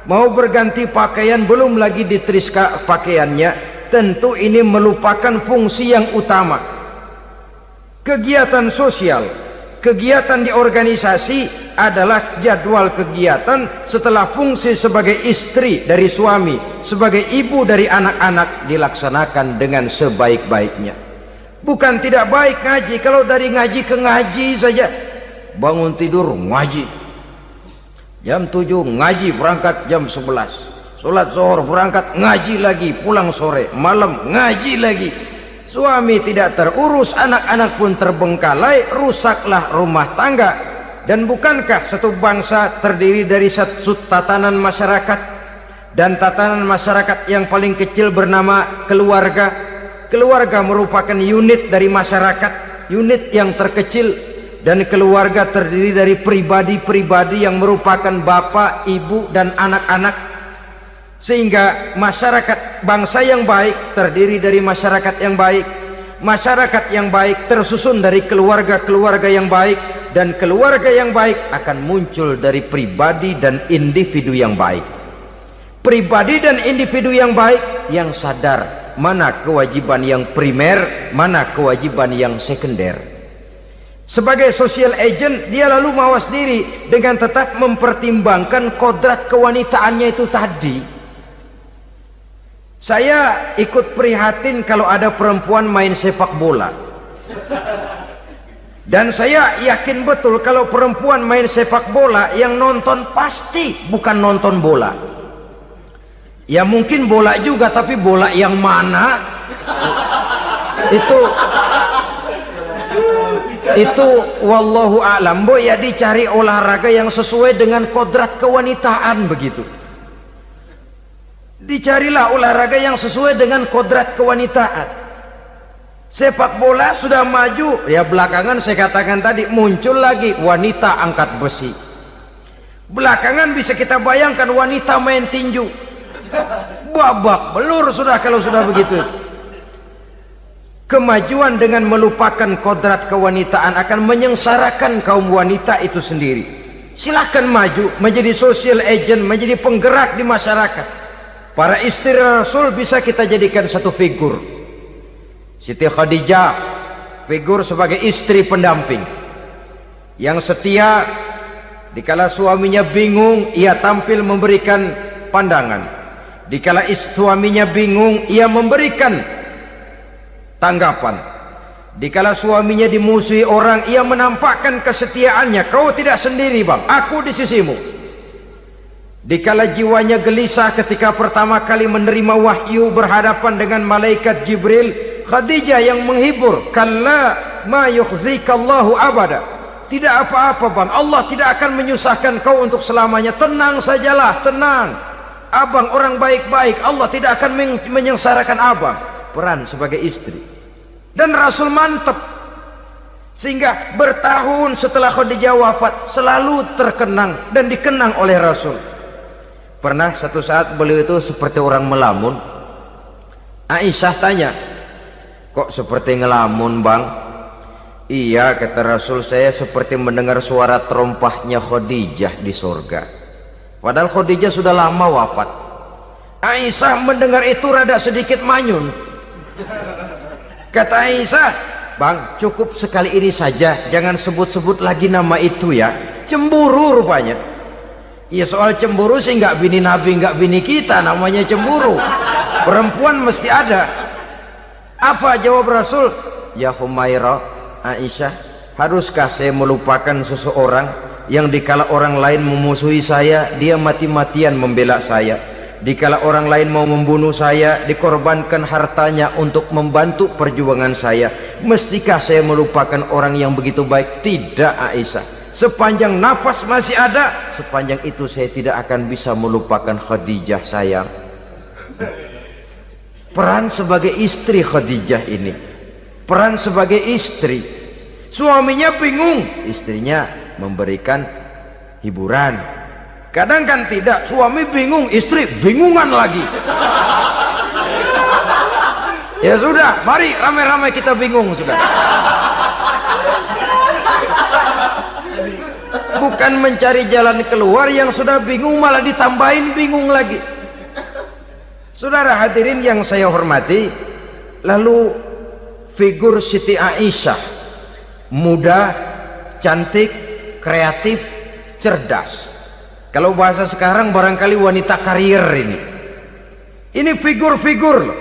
mau berganti pakaian belum lagi diteriska pakaiannya, tentu ini melupakan fungsi yang utama. Kegiatan sosial, kegiatan di organisasi adalah jadwal kegiatan setelah fungsi sebagai istri dari suami, sebagai ibu dari anak-anak dilaksanakan dengan sebaik-baiknya. Bukan tidak baik ngaji, kalau dari ngaji ke ngaji saja, bangun tidur ngaji, jam 7 ngaji, berangkat jam 11, sholat zuhur berangkat ngaji lagi, pulang sore, malam ngaji lagi. Suami tidak terurus, anak-anak pun terbengkalai, rusaklah rumah tangga. Dan bukankah satu bangsa terdiri dari satu tatanan masyarakat, dan tatanan masyarakat yang paling kecil bernama keluarga. Keluarga merupakan unit dari masyarakat, unit yang terkecil, dan keluarga terdiri dari pribadi-pribadi yang merupakan bapak, ibu, dan anak-anak. Sehingga masyarakat bangsa yang baik terdiri dari masyarakat yang baik, masyarakat yang baik tersusun dari keluarga-keluarga yang baik, dan keluarga yang baik akan muncul dari pribadi dan individu yang baik. Pribadi dan individu yang baik yang sadar mana kewajiban yang primer, mana kewajiban yang sekunder. Sebagai social agent, dia lalu mawas diri dengan tetap mempertimbangkan kodrat kewanitaannya itu tadi. Saya ikut prihatin kalau ada perempuan main sepak bola, dan saya yakin betul kalau perempuan main sepak bola, yang nonton pasti bukan nonton bola. Ya mungkin bola juga, tapi bola yang mana itu wallahu a'lam. Ya dicari olahraga yang sesuai dengan kodrat kewanitaan begitu. Dicarilah olahraga yang sesuai dengan kodrat kewanitaan. Sepak bola sudah maju, ya belakangan saya katakan tadi muncul lagi wanita angkat besi. Belakangan bisa kita bayangkan wanita main tinju. babak belur sudah kalau sudah begitu. Kemajuan dengan melupakan kodrat kewanitaan akan menyengsarakan kaum wanita itu sendiri. Silahkan maju menjadi social agent, menjadi penggerak di masyarakat. Para istri Rasul bisa kita jadikan satu figur. Siti Khadijah, figur sebagai istri pendamping yang setia. Dikala suaminya bingung, ia tampil memberikan pandangan. Dikala suaminya bingung, ia memberikan tanggapan. Dikala suaminya dimusuhi orang, ia menampakkan kesetiaannya. Kau tidak sendiri bang, aku di sisimu. Dikala jiwanya gelisah ketika pertama kali menerima wahyu berhadapan dengan malaikat Jibril, Khadijah yang menghibur. Kalla ma yukhzikallahu abada. Tidak apa-apa bang, Allah tidak akan menyusahkan kau untuk selamanya. Tenang sajalah, tenang. Abang orang baik-baik, Allah tidak akan menyengsarakan abang. Peran sebagai istri. Dan Rasul mantap, sehingga bertahun setelah Khadijah wafat selalu terkenang dan dikenang oleh Rasul. Pernah satu saat beliau itu seperti orang melamun. Aisyah tanya, kok seperti ngelamun bang? Iya, kata Rasul, saya seperti mendengar suara terompahnya Khadijah di surga. Padahal Khadijah sudah lama wafat. Aisyah mendengar itu rada sedikit manyun. Kata Aisyah, bang, cukup sekali ini saja, jangan sebut-sebut lagi nama itu ya. Cemburu rupanya. Ya soal cemburu sih nggak bini Nabi, nggak bini kita, namanya cemburu. Perempuan mesti ada. Apa jawab Rasul? Ya Humairah, Aisyah, haruskah saya melupakan seseorang yang dikala orang lain memusuhi saya, dia mati-matian membela saya. Dikala orang lain mau membunuh saya, dikorbankan hartanya untuk membantu perjuangan saya. Mestikah saya melupakan orang yang begitu baik? Tidak Aisyah. Sepanjang nafas masih ada, sepanjang itu saya tidak akan bisa melupakan Khadijah sayang. Peran sebagai istri Khadijah ini, peran sebagai istri. Suaminya bingung, istrinya memberikan hiburan. Kadang kan tidak, suami bingung, istri bingungan lagi. Ya sudah, mari ramai-ramai kita bingung sudah. Bukan mencari jalan keluar, yang sudah bingung malah ditambahin bingung lagi. Saudara hadirin yang saya hormati, lalu figur Siti Aisyah, muda, cantik, kreatif, cerdas. Kalau bahasa sekarang barangkali wanita karier ini. Ini figur-figur loh.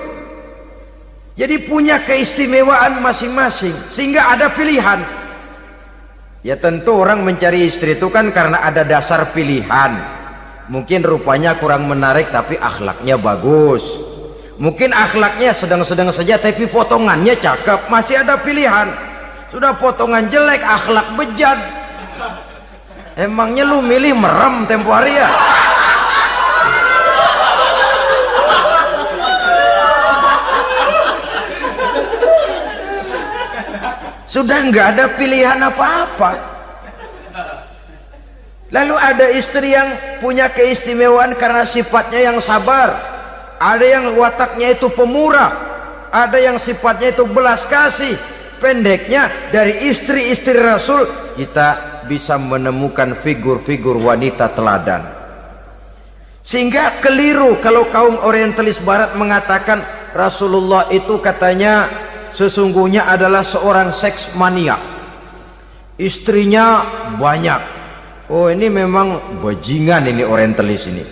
Jadi punya keistimewaan masing-masing, sehingga ada pilihan. Ya tentu orang mencari istri itu kan karena ada dasar pilihan. Mungkin rupanya kurang menarik tapi akhlaknya bagus. Mungkin akhlaknya sedang-sedang saja tapi potongannya cakep, masih ada pilihan. Sudah potongan jelek, akhlak bejat, emangnya lu milih merem tempo hari ya? Sudah nggak ada pilihan apa-apa. Lalu ada istri yang punya keistimewaan karena sifatnya yang sabar, ada yang wataknya itu pemurah, ada yang sifatnya itu belas kasih. Pendeknya, dari istri-istri Rasul kita bisa menemukan figur-figur wanita teladan. Sehingga keliru kalau kaum orientalis barat mengatakan Rasulullah itu katanya sesungguhnya adalah seorang seks mania, istrinya banyak. Oh ini memang bajingan ini orientalis ini.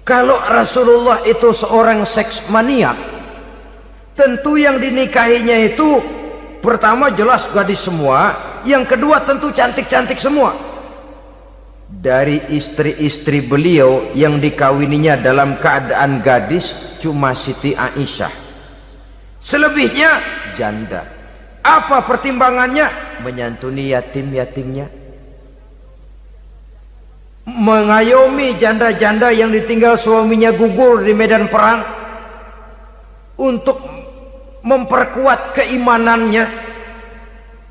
Kalau Rasulullah itu seorang seks mania, tentu yang dinikahinya itu pertama jelas gadis semua, yang kedua tentu cantik-cantik semua. Dari istri-istri beliau yang dikawininya dalam keadaan gadis cuma Siti Aisyah. Selebihnya janda. Apa pertimbangannya? Menyantuni yatim-yatimnya, mengayomi janda-janda yang ditinggal suaminya gugur di medan perang, untuk memperkuat keimanannya.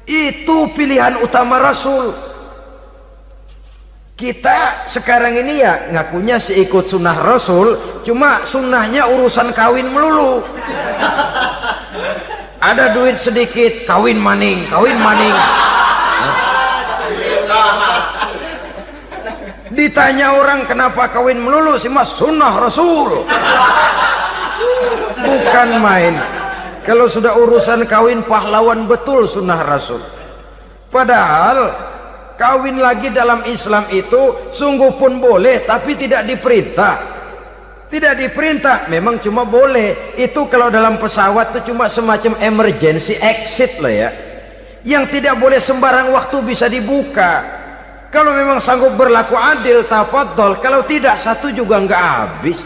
Itu pilihan utama Rasul. Kita sekarang ini ya ngakunya si ikut sunnah Rasul, cuma sunnahnya urusan kawin melulu. Ada duit sedikit, kawin maning, kawin maning. Ditanya orang kenapa kawin melulu, sih mas sunnah Rasul. Bukan main. Kalau sudah urusan kawin pahlawan betul sunnah Rasul. Padahal kawin lagi dalam Islam itu sungguh pun boleh, tapi tidak diperintah. Tidak diperintah, memang cuma boleh. Itu kalau dalam pesawat itu cuma semacam emergency exit lah ya. Yang tidak boleh sembarang waktu bisa dibuka. Kalau memang sanggup berlaku adil, tafadhol. Kalau tidak, satu juga nggak habis.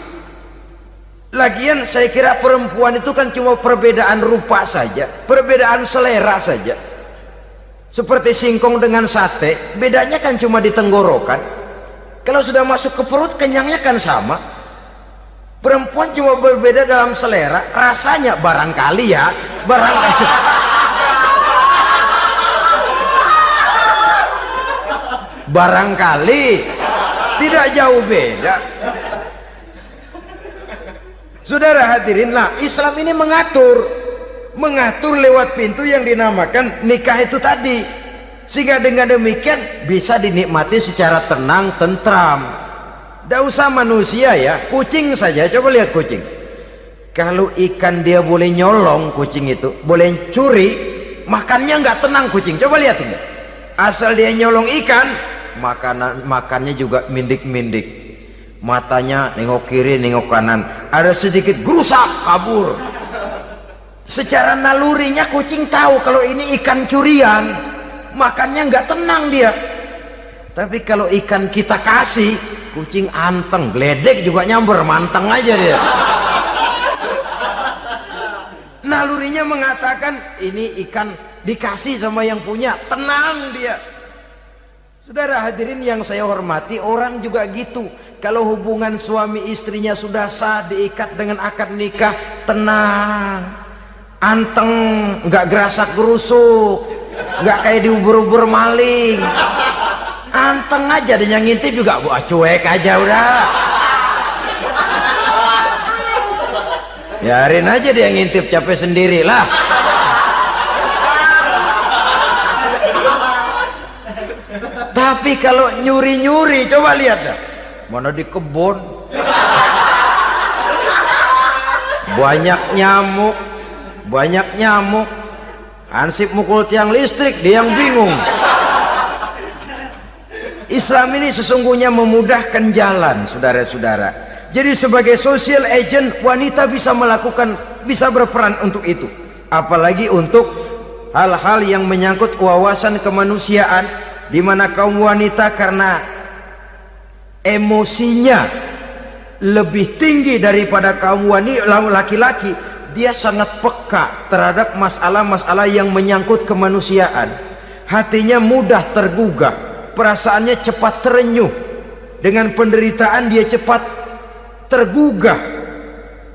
Lagian saya kira perempuan itu kan cuma perbedaan rupa saja, perbedaan selera saja. Seperti singkong dengan sate, bedanya kan cuma di tenggorokan. Kalau sudah masuk ke perut, kenyangnya kan sama. Perempuan cuma berbeda dalam selera, rasanya barangkali ya, barangkali. Barangkali tidak jauh beda. Saudara hadirinlah, Islam ini mengatur lewat pintu yang dinamakan nikah itu tadi, sehingga dengan demikian bisa dinikmati secara tenang, tentram. Tidak usah manusia ya, kucing saja. Coba lihat kucing. Kalau ikan dia boleh nyolong, kucing itu boleh curi, makannya nggak tenang kucing. Coba lihat ini. Asal dia nyolong ikan, makannya juga mindik-mindik. Matanya nengok kiri, nengok kanan. Ada sedikit gerusak, kabur. Secara nalurinya kucing tahu kalau ini ikan curian, makannya nggak tenang dia. Tapi kalau ikan kita kasih, kucing anteng, geledek juga nyamber, manteng aja dia. Nalurinya mengatakan ini ikan dikasih sama yang punya, tenang dia. Saudara hadirin yang saya hormati, orang juga gitu. Kalau hubungan suami istrinya sudah sah, diikat dengan akad nikah, tenang, anteng, nggak gerasak gerusuk, nggak kayak diubur-ubur maling, anteng aja. Dan yang ngintip juga buat cuek aja udah. Biarin aja dia ngintip, capek sendirilah. Tapi kalau nyuri-nyuri, coba lihat dah. Mana di kebun banyak nyamuk, hansip mukul tiang listrik, dia yang bingung. Islam ini sesungguhnya memudahkan jalan, saudara-saudara. Jadi sebagai social agent, wanita bisa berperan untuk itu, apalagi untuk hal-hal yang menyangkut wawasan kemanusiaan, di mana kaum wanita karena emosinya lebih tinggi daripada kaum laki-laki, dia sangat peka terhadap masalah-masalah yang menyangkut kemanusiaan. Hatinya mudah tergugah, perasaannya cepat terenyuh, dengan penderitaan dia cepat tergugah.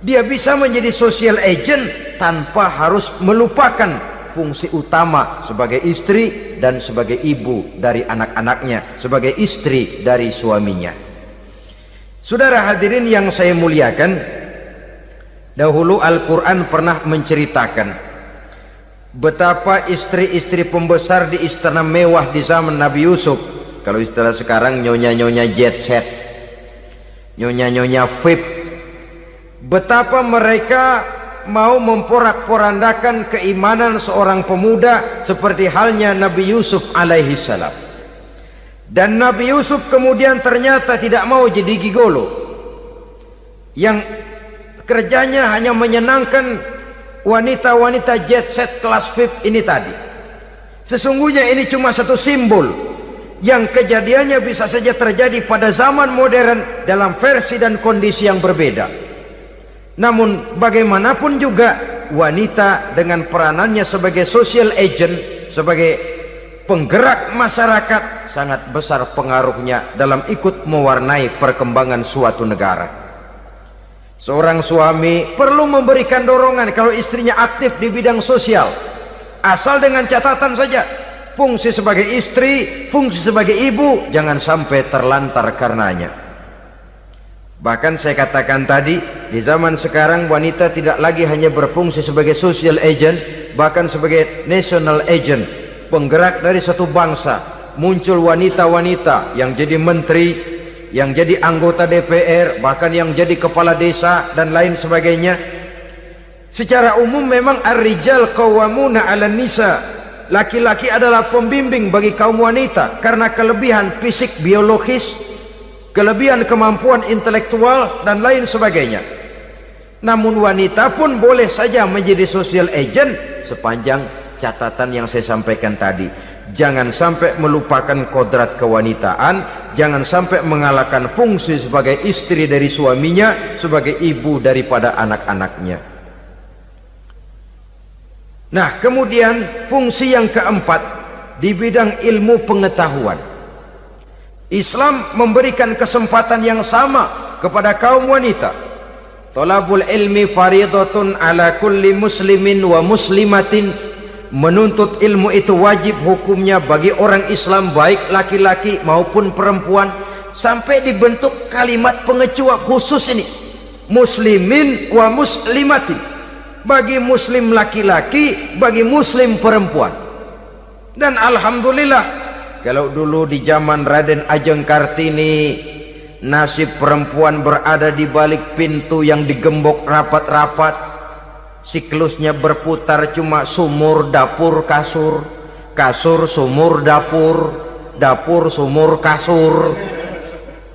Dia bisa menjadi social agent tanpa harus melupakan fungsi utama sebagai istri dan sebagai ibu dari anak-anaknya, sebagai istri dari suaminya. Saudara hadirin yang saya muliakan, dahulu Al-Quran pernah menceritakan betapa istri-istri pembesar di istana mewah di zaman Nabi Yusuf, kalau istilah sekarang nyonya-nyonya jet set, nyonya-nyonya VIP, betapa mereka mau memporak-porandakan keimanan seorang pemuda seperti halnya Nabi Yusuf alaihi salam. Dan Nabi Yusuf kemudian ternyata tidak mau jadi gigolo yang kerjanya hanya menyenangkan wanita-wanita jet set kelas VIP ini tadi. Sesungguhnya ini cuma satu simbol yang kejadiannya bisa saja terjadi pada zaman modern dalam versi dan kondisi yang berbeda. Namun bagaimanapun juga, wanita dengan peranannya sebagai social agent, sebagai penggerak masyarakat, sangat besar pengaruhnya dalam ikut mewarnai perkembangan suatu negara. Seorang suami perlu memberikan dorongan kalau istrinya aktif di bidang sosial, asal dengan catatan saja, fungsi sebagai istri, fungsi sebagai ibu, jangan sampai terlantar karenanya. Bahkan saya katakan tadi, di zaman sekarang wanita tidak lagi hanya berfungsi sebagai social agent, bahkan sebagai national agent, penggerak dari satu bangsa. Muncul wanita-wanita yang jadi menteri, yang jadi anggota DPR, bahkan yang jadi kepala desa dan lain sebagainya. Secara umum memang ar-rijal qawwamuna 'alan nisa. Laki-laki adalah pembimbing bagi kaum wanita karena kelebihan fisik biologis, kelebihan kemampuan intelektual dan lain sebagainya. Namun wanita pun boleh saja menjadi social agent sepanjang catatan yang saya sampaikan tadi. Jangan sampai melupakan kodrat kewanitaan, jangan sampai mengalahkan fungsi sebagai istri dari suaminya, sebagai ibu daripada anak-anaknya. Nah, kemudian fungsi yang keempat di bidang ilmu pengetahuan. Islam memberikan kesempatan yang sama kepada kaum wanita. Thalabul ilmi faridatun ala kulli muslimin wa muslimatin. Menuntut ilmu itu wajib hukumnya bagi orang Islam, baik laki-laki maupun perempuan. Sampai dibentuk kalimat pengecuali khusus ini, muslimin wa muslimatin, bagi muslim laki-laki, bagi muslim perempuan. Dan alhamdulillah, kalau dulu di zaman Raden Ajeng Kartini nasib perempuan berada di balik pintu yang digembok rapat-rapat, siklusnya berputar cuma sumur dapur kasur, kasur sumur dapur, dapur sumur kasur,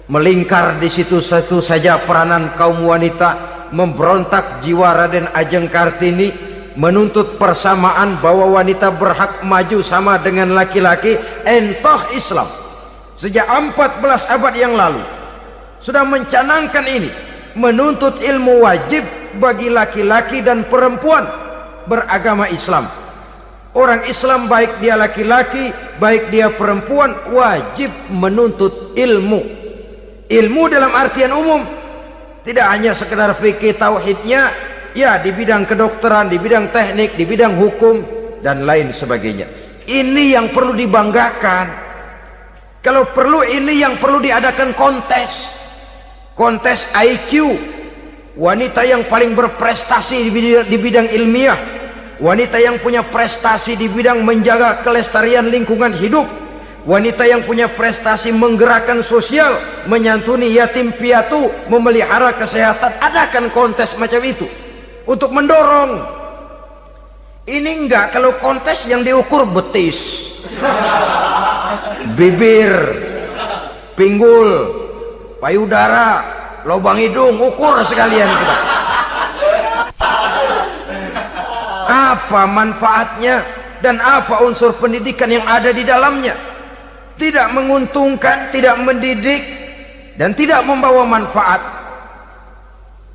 melingkar di situ satu saja peranan kaum wanita. Memberontak jiwa Raden Ajeng Kartini, menuntut persamaan bahwa wanita berhak maju sama dengan laki-laki. Entah Islam sejak 14 abad yang lalu sudah mencanangkan ini, menuntut ilmu wajib bagi laki-laki dan perempuan beragama Islam. Orang Islam baik dia laki-laki, baik dia perempuan, wajib menuntut ilmu. Ilmu dalam artian umum, tidak hanya sekedar fikih tauhidnya, ya di bidang kedokteran, di bidang teknik, di bidang hukum dan lain sebagainya. Ini yang perlu dibanggakan. Kalau perlu ini yang perlu diadakan kontes, kontes IQ, wanita yang paling berprestasi di bidang ilmiah, wanita yang punya prestasi di bidang menjaga kelestarian lingkungan hidup, wanita yang punya prestasi menggerakkan sosial, menyantuni yatim piatu, memelihara kesehatan. Adakan kontes macam itu untuk mendorong. Ini enggak, kalau kontes yang diukur betis, bibir, pinggul, payudara, lubang hidung, ukur sekalian kita. Apa manfaatnya dan apa unsur pendidikan yang ada di dalamnya? Tidak menguntungkan, tidak mendidik, dan tidak membawa manfaat.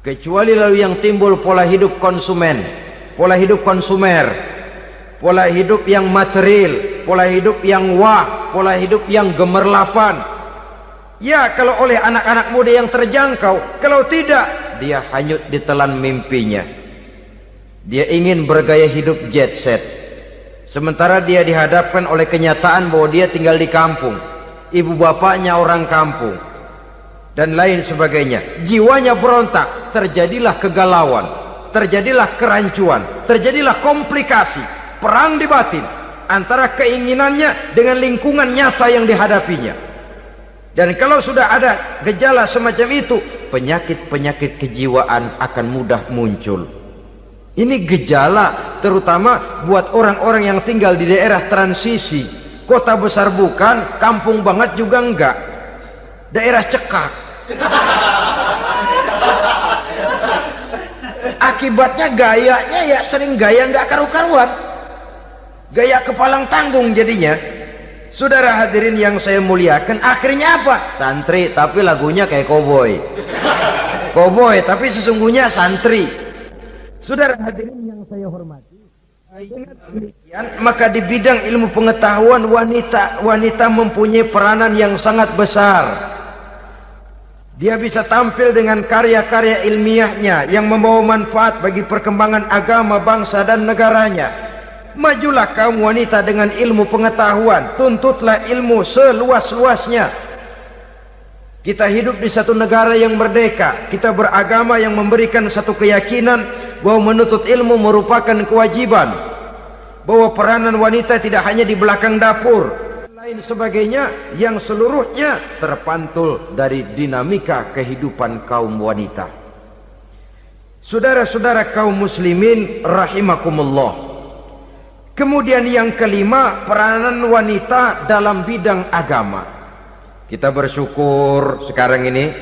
Kecuali lalu yang timbul pola hidup konsumen, pola hidup konsumer, pola hidup yang material, pola hidup yang wah, pola hidup yang gemerlapan. Ya, kalau oleh anak-anak muda yang terjangkau, kalau tidak, dia hanyut ditelan mimpinya. Dia ingin bergaya hidup jet set, sementara dia dihadapkan oleh kenyataan bahwa dia tinggal di kampung, ibu bapaknya orang kampung, dan lain sebagainya. Jiwanya berontak, terjadilah kegalauan, terjadilah kerancuan, terjadilah komplikasi, perang di batin antara keinginannya dengan lingkungan nyata yang dihadapinya. Dan kalau sudah ada gejala semacam itu, penyakit-penyakit kejiwaan akan mudah muncul. Ini gejala terutama buat orang-orang yang tinggal di daerah transisi, kota besar bukan, kampung banget juga enggak, daerah cekak. Akibatnya gayanya ya sering gaya enggak karu-karuan, gaya kepalang tanggung jadinya. Saudara hadirin yang saya muliakan, akhirnya apa? Santri tapi lagunya kayak koboi, koboi tapi sesungguhnya santri. Saudara hadirin yang saya hormati, maka di bidang ilmu pengetahuan wanita mempunyai peranan yang sangat besar. Dia bisa tampil dengan karya-karya ilmiahnya yang membawa manfaat bagi perkembangan agama, bangsa dan negaranya. Majulah kaum wanita dengan ilmu pengetahuan, tuntutlah ilmu seluas-luasnya. Kita hidup di satu negara yang merdeka, kita beragama yang memberikan satu keyakinan bahwa menuntut ilmu merupakan kewajiban, bahwa peranan wanita tidak hanya di belakang dapur, lain sebagainya yang seluruhnya terpantul dari dinamika kehidupan kaum wanita. Saudara-saudara kaum muslimin rahimakumullah. Kemudian yang kelima, peranan wanita dalam bidang agama. Kita bersyukur sekarang ini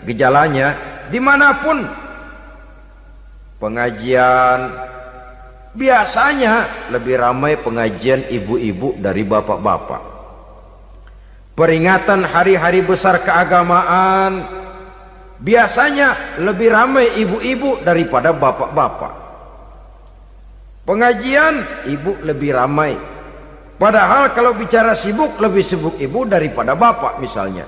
gejalanya dimanapun pengajian, biasanya lebih ramai pengajian ibu-ibu dari bapak-bapak. Peringatan hari-hari besar keagamaan, biasanya lebih ramai ibu-ibu daripada bapak-bapak. Pengajian ibu lebih ramai, padahal kalau bicara sibuk, lebih sibuk ibu daripada bapak misalnya.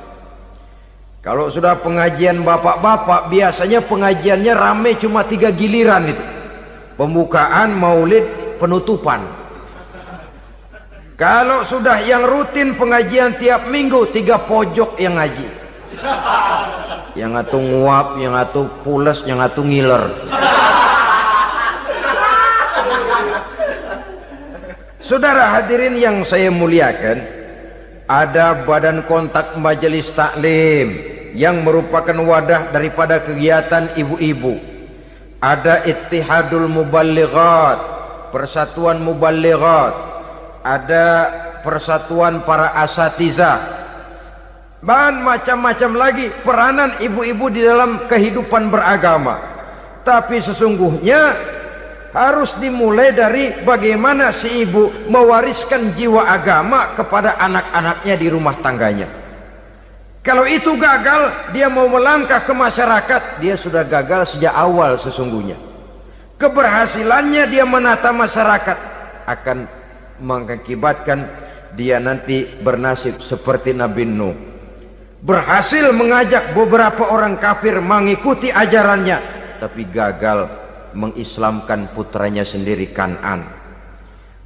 Kalau sudah pengajian bapak-bapak, biasanya pengajiannya ramai cuma 3 giliran itu: pembukaan, maulid, penutupan. Kalau sudah yang rutin pengajian tiap minggu, 3 pojok yang ngaji, yang atu nguap, yang atu pules, yang atu ngiler. Saudara hadirin yang saya muliakan, ada badan kontak majelis taklim yang merupakan wadah daripada kegiatan ibu-ibu. Ada Ittihadul Muballighat, Persatuan Muballighat, ada Persatuan Para Asatizah, dan macam-macam lagi peranan ibu-ibu di dalam kehidupan beragama. Tapi sesungguhnya harus dimulai dari bagaimana si ibu mewariskan jiwa agama kepada anak-anaknya di rumah tangganya. Kalau itu gagal, dia mau melangkah ke masyarakat, dia sudah gagal sejak awal sesungguhnya. Keberhasilannya dia menata masyarakat akan mengakibatkan dia nanti bernasib seperti Nabi Nuh, berhasil mengajak beberapa orang kafir mengikuti ajarannya, tapi gagal mengislamkan putranya sendiri Kan'an.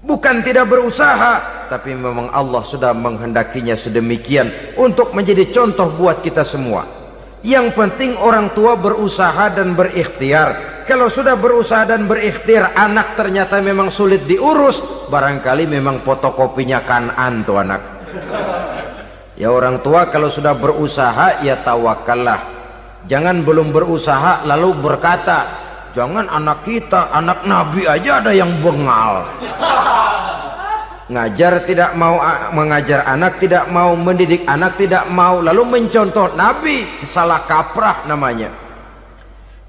Bukan tidak berusaha, tapi memang Allah sudah menghendakinya sedemikian untuk menjadi contoh buat kita semua. Yang penting orang tua berusaha dan berikhtiar. Kalau sudah berusaha dan berikhtiar, anak ternyata memang sulit diurus, barangkali memang fotokopinya Kan'an tuh anak. Ya orang tua kalau sudah berusaha, ya tawakallah. Jangan belum berusaha lalu berkata, jangan anak kita, anak Nabi aja ada yang bengal. Ngajar tidak mau, mengajar anak tidak mau, mendidik anak tidak mau, lalu mencontoh Nabi, salah kaprah namanya.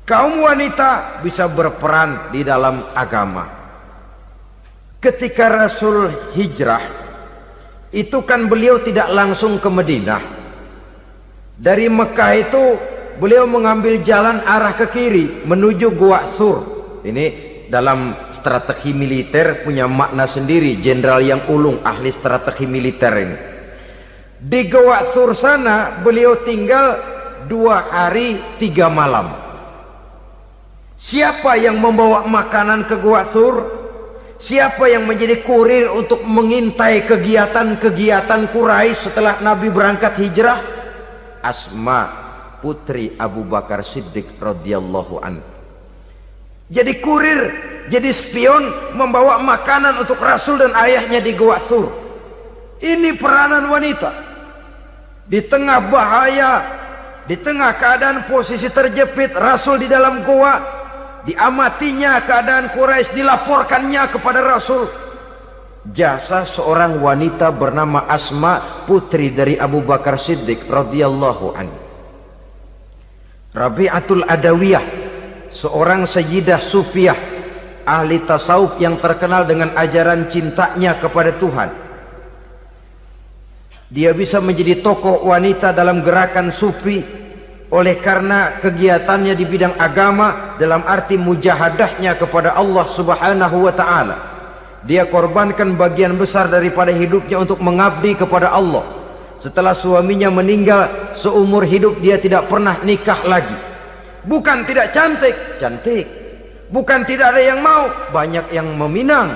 Kaum wanita bisa berperan di dalam agama. Ketika Rasul hijrah, itu kan beliau tidak langsung ke Madinah. Dari Mekah itu beliau mengambil jalan arah ke kiri menuju Gua Sur. Ini dalam strategi militer punya makna sendiri. Jenderal yang ulung, ahli strategi militer ini. Di Gua Sur sana beliau tinggal 2 hari 3 malam. Siapa yang membawa makanan ke Gua Sur? Siapa yang menjadi kurir untuk mengintai kegiatan-kegiatan Quraisy setelah Nabi berangkat hijrah? Asma, putri Abu Bakar Siddiq radhiyallahu anhu. Jadi kurir, jadi spion, membawa makanan untuk Rasul dan ayahnya di Gua Sur. Ini peranan wanita. Di tengah bahaya, di tengah keadaan posisi terjepit, Rasul di dalam gua, diamatinya keadaan Quraisy, dilaporkannya kepada Rasul. Jasa seorang wanita bernama Asma, putri dari Abu Bakar Siddiq radhiyallahu anhu. Rabi'atul Adawiyah, seorang sayyidah sufiyah, ahli tasawuf yang terkenal dengan ajaran cintanya kepada Tuhan. Dia bisa menjadi tokoh wanita dalam gerakan sufi oleh karena kegiatannya di bidang agama, dalam arti mujahadahnya kepada Allah Subhanahu wa ta'ala. Dia korbankan bagian besar daripada hidupnya untuk mengabdi kepada Allah. Setelah suaminya meninggal, seumur hidup dia tidak pernah nikah lagi. Bukan tidak cantik, cantik. Bukan tidak ada yang mau, banyak yang meminang.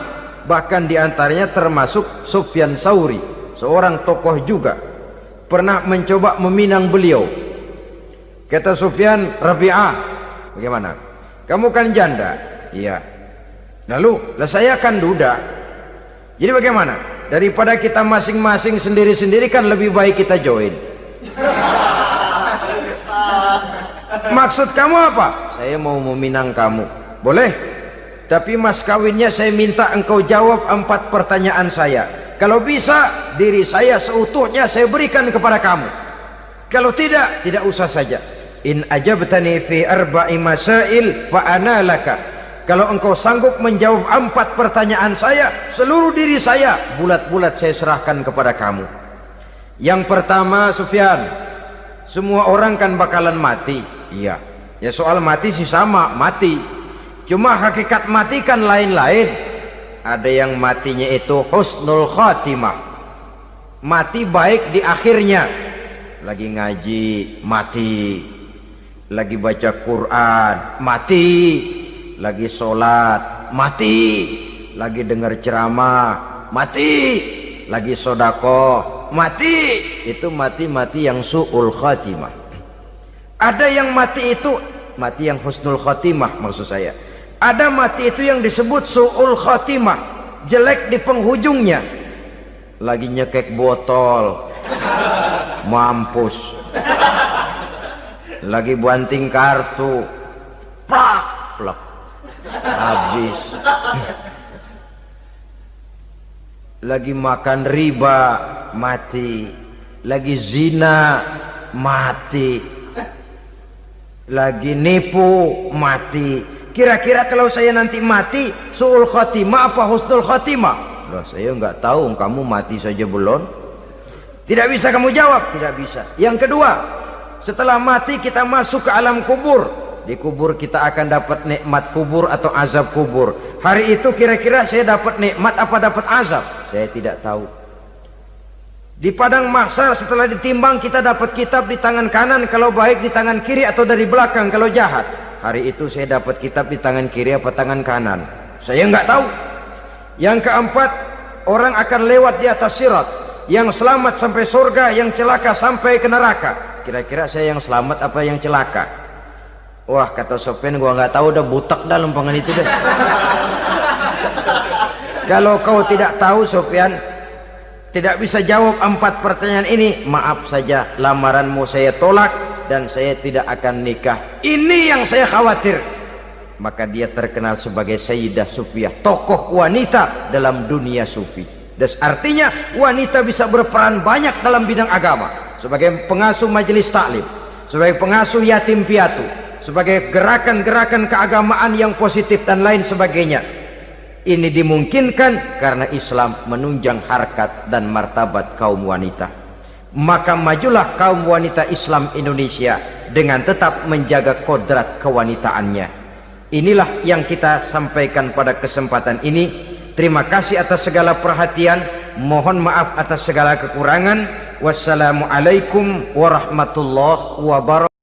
Bahkan diantaranya termasuk Sufyan Tsauri, seorang tokoh juga, pernah mencoba meminang beliau. Kata Sufyan, Rabi'ah, bagaimana? Kamu kan janda? Iya. Lalu, lah saya kan duda. Jadi bagaimana? Daripada kita masing-masing sendiri-sendiri kan lebih baik kita join. Maksud kamu apa? Saya mau meminang kamu. Boleh? Tapi mas kawinnya saya minta engkau jawab 4 pertanyaan saya. Kalau bisa, diri saya seutuhnya saya berikan kepada kamu. Kalau tidak, tidak usah saja. In ajabtani fi 4 masail fa ana laka. Kalau engkau sanggup menjawab 4 pertanyaan saya, seluruh diri saya bulat-bulat saya serahkan kepada kamu. Yang pertama, Sufyan, semua orang kan bakalan mati. Iya. Ya soal mati sih sama, mati. Cuma hakikat mati kan lain-lain. Ada yang matinya itu husnul khatimah, mati baik di akhirnya. Lagi ngaji, mati. Lagi baca Quran, mati. Lagi sholat, mati. Lagi dengar ceramah, mati. Lagi sodakoh, mati. Itu mati-mati yang su'ul khatimah. Ada yang mati itu mati yang husnul khatimah, maksud saya. Ada mati itu yang disebut su'ul khatimah, jelek di penghujungnya. Lagi nyekek botol, mampus. Lagi banting kartu, plak plak, habis. Lagi makan riba, mati. Lagi zina, mati. Lagi nipu, mati. Kira-kira kalau saya nanti mati, su'ul khatimah apa husnul khatimah? Loh, saya nggak tahu, kamu mati saja belum. Tidak bisa kamu jawab, tidak bisa. Yang kedua, setelah mati kita masuk ke alam kubur. Di kubur kita akan dapat nikmat kubur atau azab kubur. Hari itu kira-kira saya dapat nikmat apa dapat azab? Saya tidak tahu. Di padang mahsyar setelah ditimbang kita dapat kitab di tangan kanan kalau baik, di tangan kiri atau dari belakang kalau jahat. Hari itu saya dapat kitab di tangan kiri apa tangan kanan? Saya nggak tahu. Yang keempat, orang akan lewat di atas sirat. Yang selamat sampai surga, yang celaka sampai ke neraka. Kira-kira saya yang selamat apa yang celaka? Wah, kata Sofyan, gua nggak tahu, udah butak dah lempangan itu deh. Kalau kau tidak tahu, Sofyan, tidak bisa jawab 4 pertanyaan ini, maaf saja, lamaranmu saya tolak dan saya tidak akan nikah. Ini yang saya khawatir. Maka dia terkenal sebagai Sayyidah Sufiyah, tokoh wanita dalam dunia sufi. Dan artinya wanita bisa berperan banyak dalam bidang agama, sebagai pengasuh majelis taklim, sebagai pengasuh yatim piatu, sebagai gerakan-gerakan keagamaan yang positif dan lain sebagainya. Ini dimungkinkan karena Islam menunjang harkat dan martabat kaum wanita. Maka majulah kaum wanita Islam Indonesia dengan tetap menjaga kodrat kewanitaannya. Inilah yang kita sampaikan pada kesempatan ini. Terima kasih atas segala perhatian, mohon maaf atas segala kekurangan. Wassalamualaikum warahmatullahi wabarakatuh.